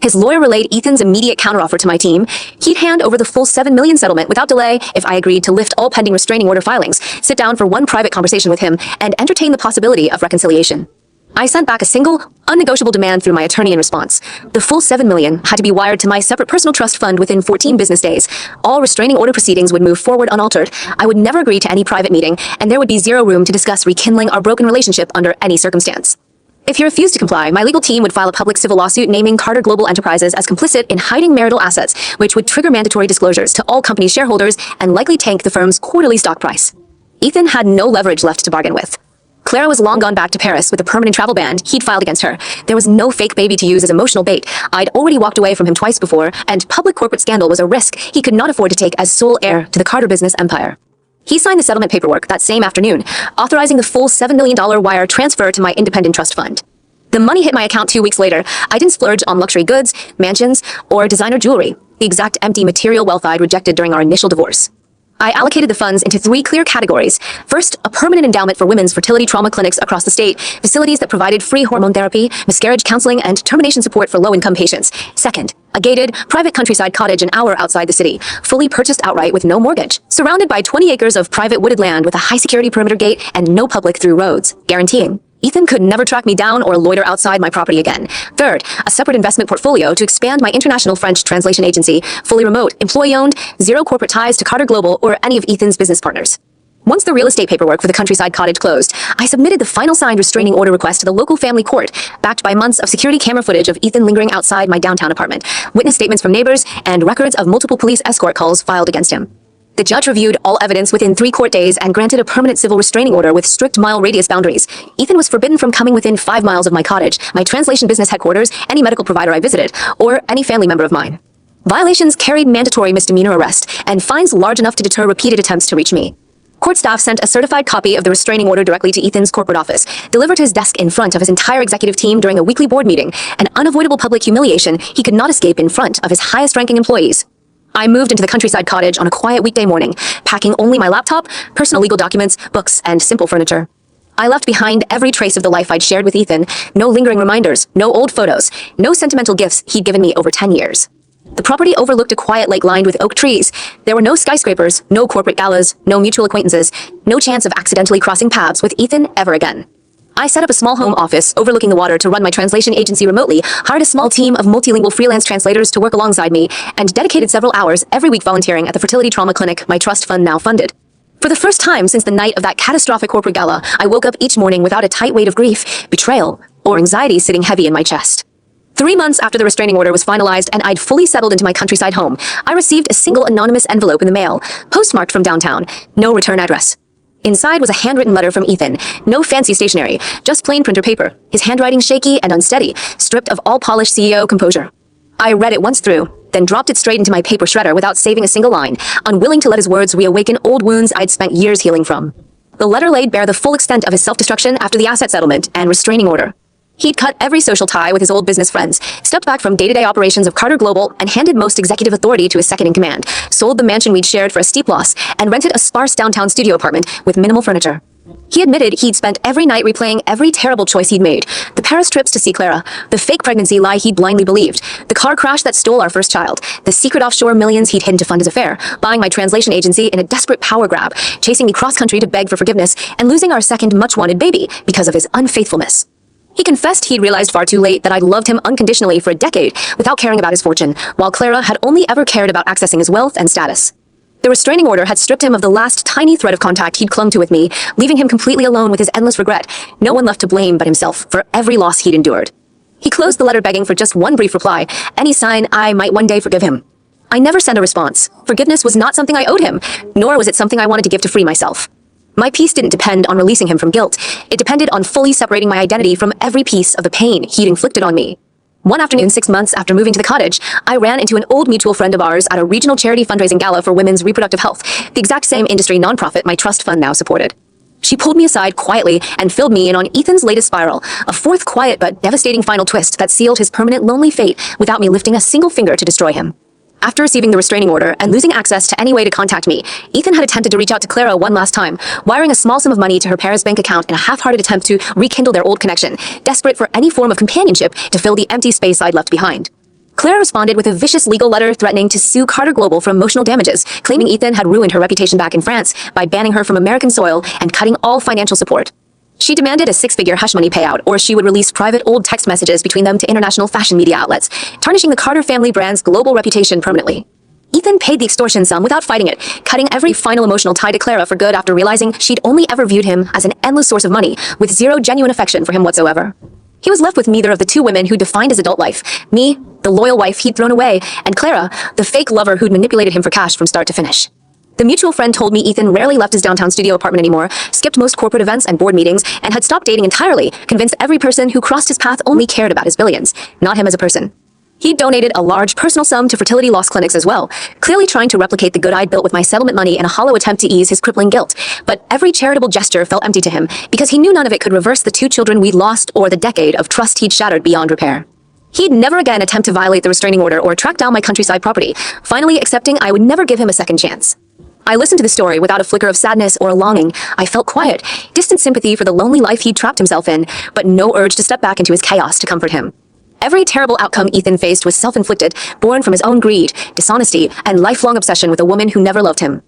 A: His lawyer relayed Ethan's immediate counteroffer to my team. He'd hand over the full $7 million settlement without delay if I agreed to lift all pending restraining order filings, sit down for one private conversation with him, and entertain the possibility of reconciliation. I sent back a single, unnegotiable demand through my attorney in response. The full $7 million had to be wired to my separate personal trust fund within 14 business days. All restraining order proceedings would move forward unaltered. I would never agree to any private meeting, and there would be zero room to discuss rekindling our broken relationship under any circumstance. If he refused to comply, my legal team would file a public civil lawsuit naming Carter Global Enterprises as complicit in hiding marital assets, which would trigger mandatory disclosures to all company shareholders and likely tank the firm's quarterly stock price. Ethan had no leverage left to bargain with. Clara was long gone back to Paris with a permanent travel ban he'd filed against her. There was no fake baby to use as emotional bait. I'd already walked away from him twice before, and public corporate scandal was a risk he could not afford to take as sole heir to the Carter business empire. He signed the settlement paperwork that same afternoon, authorizing the full $7 million wire transfer to my independent trust fund. The money hit my account 2 weeks later. I didn't splurge on luxury goods, mansions, or designer jewelry, the exact empty material wealth I'd rejected during our initial divorce. I allocated the funds into 3 clear categories. First, a permanent endowment for women's fertility trauma clinics across the state, facilities that provided free hormone therapy, miscarriage counseling, and termination support for low-income patients. Second, a gated, private countryside cottage an hour outside the city, fully purchased outright with no mortgage, surrounded by 20 acres of private wooded land with a high-security perimeter gate and no public through roads, guaranteeing Ethan could never track me down or loiter outside my property again. Third, a separate investment portfolio to expand my international French translation agency, fully remote, employee-owned, zero corporate ties to Carter Global or any of Ethan's business partners. Once the real estate paperwork for the countryside cottage closed, I submitted the final signed restraining order request to the local family court, backed by months of security camera footage of Ethan lingering outside my downtown apartment, witness statements from neighbors, and records of multiple police escort calls filed against him. The judge reviewed all evidence within 3 court days and granted a permanent civil restraining order with strict mile radius boundaries. Ethan was forbidden from coming within 5 miles of my cottage, my translation business headquarters, any medical provider I visited, or any family member of mine. Violations carried mandatory misdemeanor arrest and fines large enough to deter repeated attempts to reach me. Court staff sent a certified copy of the restraining order directly to Ethan's corporate office, delivered to his desk in front of his entire executive team during a weekly board meeting, an unavoidable public humiliation he could not escape in front of his highest-ranking employees. I moved into the countryside cottage on a quiet weekday morning, packing only my laptop, personal legal documents, books, and simple furniture. I left behind every trace of the life I'd shared with Ethan, no lingering reminders, no old photos, no sentimental gifts he'd given me over 10 years. The property overlooked a quiet lake lined with oak trees. There were no skyscrapers, no corporate galas, no mutual acquaintances, no chance of accidentally crossing paths with Ethan ever again. I set up a small home office overlooking the water to run my translation agency remotely, hired a small team of multilingual freelance translators to work alongside me, and dedicated several hours every week volunteering at the fertility trauma clinic my trust fund now funded. For the first time since the night of that catastrophic corporate gala, I woke up each morning without a tight weight of grief, betrayal, or anxiety sitting heavy in my chest. 3 months after the restraining order was finalized and I'd fully settled into my countryside home, I received a single anonymous envelope in the mail, postmarked from downtown, no return address. Inside was a handwritten letter from Ethan, no fancy stationery, just plain printer paper, his handwriting shaky and unsteady, stripped of all polished CEO composure. I read it once through, then dropped it straight into my paper shredder without saving a single line, unwilling to let his words reawaken old wounds I'd spent years healing from. The letter laid bare the full extent of his self-destruction after the asset settlement and restraining order. He'd cut every social tie with his old business friends, stepped back from day-to-day operations of Carter Global, and handed most executive authority to his second-in-command, sold the mansion we'd shared for a steep loss, and rented a sparse downtown studio apartment with minimal furniture. He admitted he'd spent every night replaying every terrible choice he'd made. The Paris trips to see Clara, the fake pregnancy lie he'd blindly believed, the car crash that stole our first child, the secret offshore millions he'd hidden to fund his affair, buying my translation agency in a desperate power grab, chasing me cross-country to beg for forgiveness, and losing our second much-wanted baby because of his unfaithfulness. He confessed he'd realized far too late that I'd loved him unconditionally for a decade without caring about his fortune, while Clara had only ever cared about accessing his wealth and status. The restraining order had stripped him of the last tiny thread of contact he'd clung to with me, leaving him completely alone with his endless regret, no one left to blame but himself for every loss he'd endured. He closed the letter begging for just one brief reply, any sign I might one day forgive him. I never sent a response. Forgiveness was not something I owed him, nor was it something I wanted to give to free myself. My peace didn't depend on releasing him from guilt. It depended on fully separating my identity from every piece of the pain he'd inflicted on me. One afternoon, 6 months after moving to the cottage, I ran into an old mutual friend of ours at a regional charity fundraising gala for women's reproductive health, the exact same industry nonprofit my trust fund now supported. She pulled me aside quietly and filled me in on Ethan's latest spiral, a fourth quiet but devastating final twist that sealed his permanent lonely fate without me lifting a single finger to destroy him. After receiving the restraining order and losing access to any way to contact me, Ethan had attempted to reach out to Clara one last time, wiring a small sum of money to her parents' bank account in a half-hearted attempt to rekindle their old connection, desperate for any form of companionship to fill the empty space I'd left behind. Clara responded with a vicious legal letter threatening to sue Carter Global for emotional damages, claiming Ethan had ruined her reputation back in France by banning her from American soil and cutting all financial support. She demanded a six-figure hush money payout, or she would release private old text messages between them to international fashion media outlets, tarnishing the Carter family brand's global reputation permanently. Ethan paid the extortion sum without fighting it, cutting every final emotional tie to Clara for good after realizing she'd only ever viewed him as an endless source of money, with zero genuine affection for him whatsoever. He was left with neither of the two women who defined his adult life, me, the loyal wife he'd thrown away, and Clara, the fake lover who'd manipulated him for cash from start to finish. The mutual friend told me Ethan rarely left his downtown studio apartment anymore, skipped most corporate events and board meetings, and had stopped dating entirely, convinced every person who crossed his path only cared about his billions, not him as a person. He donated a large personal sum to fertility loss clinics as well, clearly trying to replicate the good I'd built with my settlement money in a hollow attempt to ease his crippling guilt. But every charitable gesture felt empty to him, because he knew none of it could reverse the 2 children we'd lost or the decade of trust he'd shattered beyond repair. He'd never again attempt to violate the restraining order or track down my countryside property, finally accepting I would never give him a second chance. I listened to the story without a flicker of sadness or longing. I felt quiet, distant sympathy for the lonely life he'd trapped himself in, but no urge to step back into his chaos to comfort him. Every terrible outcome Ethan faced was self-inflicted, born from his own greed, dishonesty, and lifelong obsession with a woman who never loved him.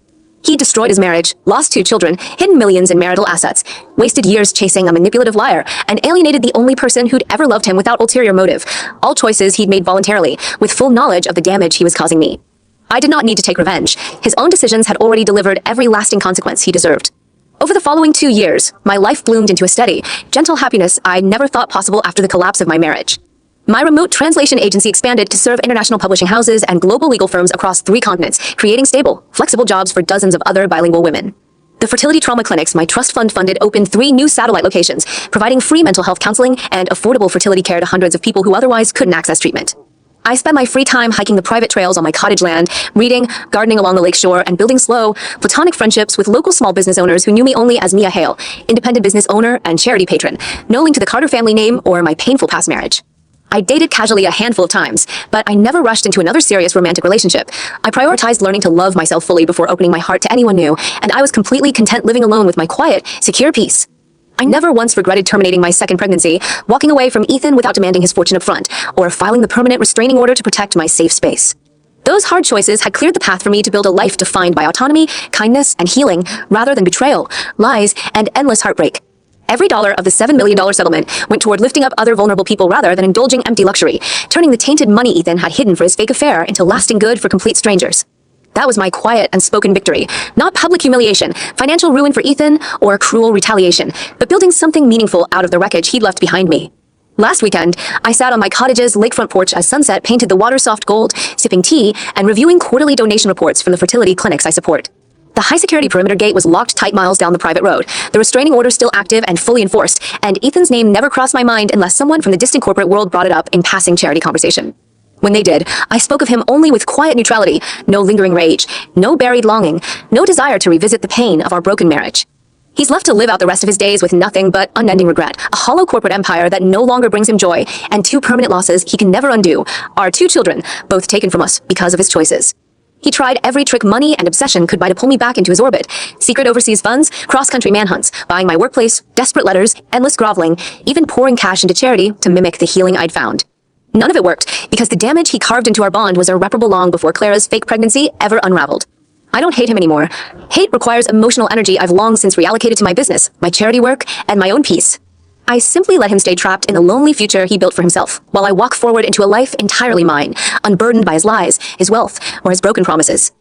A: He destroyed his marriage, lost 2 children, hidden millions in marital assets, wasted years chasing a manipulative liar, and alienated the only person who'd ever loved him without ulterior motive, all choices he'd made voluntarily, with full knowledge of the damage he was causing me. I did not need to take revenge. His own decisions had already delivered every lasting consequence he deserved. Over the following 2 years, my life bloomed into a steady, gentle happiness I never thought possible after the collapse of my marriage. My remote translation agency expanded to serve international publishing houses and global legal firms across 3 continents, creating stable, flexible jobs for dozens of other bilingual women. The fertility trauma clinics my trust fund funded opened 3 new satellite locations, providing free mental health counseling and affordable fertility care to hundreds of people who otherwise couldn't access treatment. I spent my free time hiking the private trails on my cottage land, reading, gardening along the lakeshore, and building slow, platonic friendships with local small business owners who knew me only as Mia Hale, independent business owner and charity patron, no link to the Carter family name or my painful past marriage. I dated casually a handful of times, but I never rushed into another serious romantic relationship. I prioritized learning to love myself fully before opening my heart to anyone new, and I was completely content living alone with my quiet, secure peace. I never once regretted terminating my second pregnancy, walking away from Ethan without demanding his fortune up front, or filing the permanent restraining order to protect my safe space. Those hard choices had cleared the path for me to build a life defined by autonomy, kindness, and healing, rather than betrayal, lies, and endless heartbreak. Every dollar of the $7 million settlement went toward lifting up other vulnerable people rather than indulging empty luxury, turning the tainted money Ethan had hidden for his fake affair into lasting good for complete strangers. That was my quiet and spoken victory, not public humiliation, financial ruin for Ethan, or cruel retaliation, but building something meaningful out of the wreckage he'd left behind me. Last weekend, I sat on my cottage's lakefront porch as sunset painted the water soft gold, sipping tea, and reviewing quarterly donation reports from the fertility clinics I support. The high-security perimeter gate was locked tight miles down the private road, the restraining order still active and fully enforced, and Ethan's name never crossed my mind unless someone from the distant corporate world brought it up in passing charity conversation. When they did, I spoke of him only with quiet neutrality, no lingering rage, no buried longing, no desire to revisit the pain of our broken marriage. He's left to live out the rest of his days with nothing but unending regret, a hollow corporate empire that no longer brings him joy, and 2 permanent losses he can never undo, our 2 children, both taken from us because of his choices. He tried every trick money and obsession could buy to pull me back into his orbit. Secret overseas funds, cross-country manhunts, buying my workplace, desperate letters, endless groveling, even pouring cash into charity to mimic the healing I'd found. None of it worked, because the damage he carved into our bond was irreparable long before Clara's fake pregnancy ever unraveled. I don't hate him anymore. Hate requires emotional energy I've long since reallocated to my business, my charity work, and my own peace. I simply let him stay trapped in the lonely future he built for himself, while I walk forward into a life entirely mine, unburdened by his lies, his wealth, or his broken promises.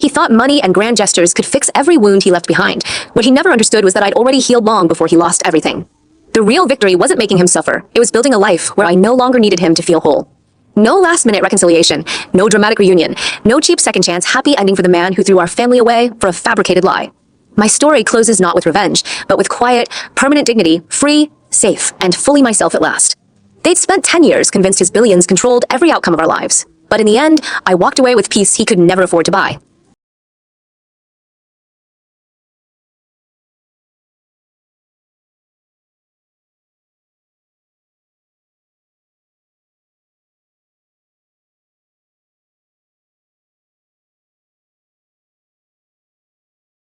A: He thought money and grand gestures could fix every wound he left behind. What he never understood was that I'd already healed long before he lost everything. The real victory wasn't making him suffer. It was building a life where I no longer needed him to feel whole. No last-minute reconciliation, no dramatic reunion, no cheap second chance happy ending for the man who threw our family away for a fabricated lie. My story closes not with revenge, but with quiet, permanent dignity, free, safe, and fully myself at last. They'd spent 10 years convinced his billions controlled every outcome of our lives. But in the end, I walked away with peace he could never afford to buy.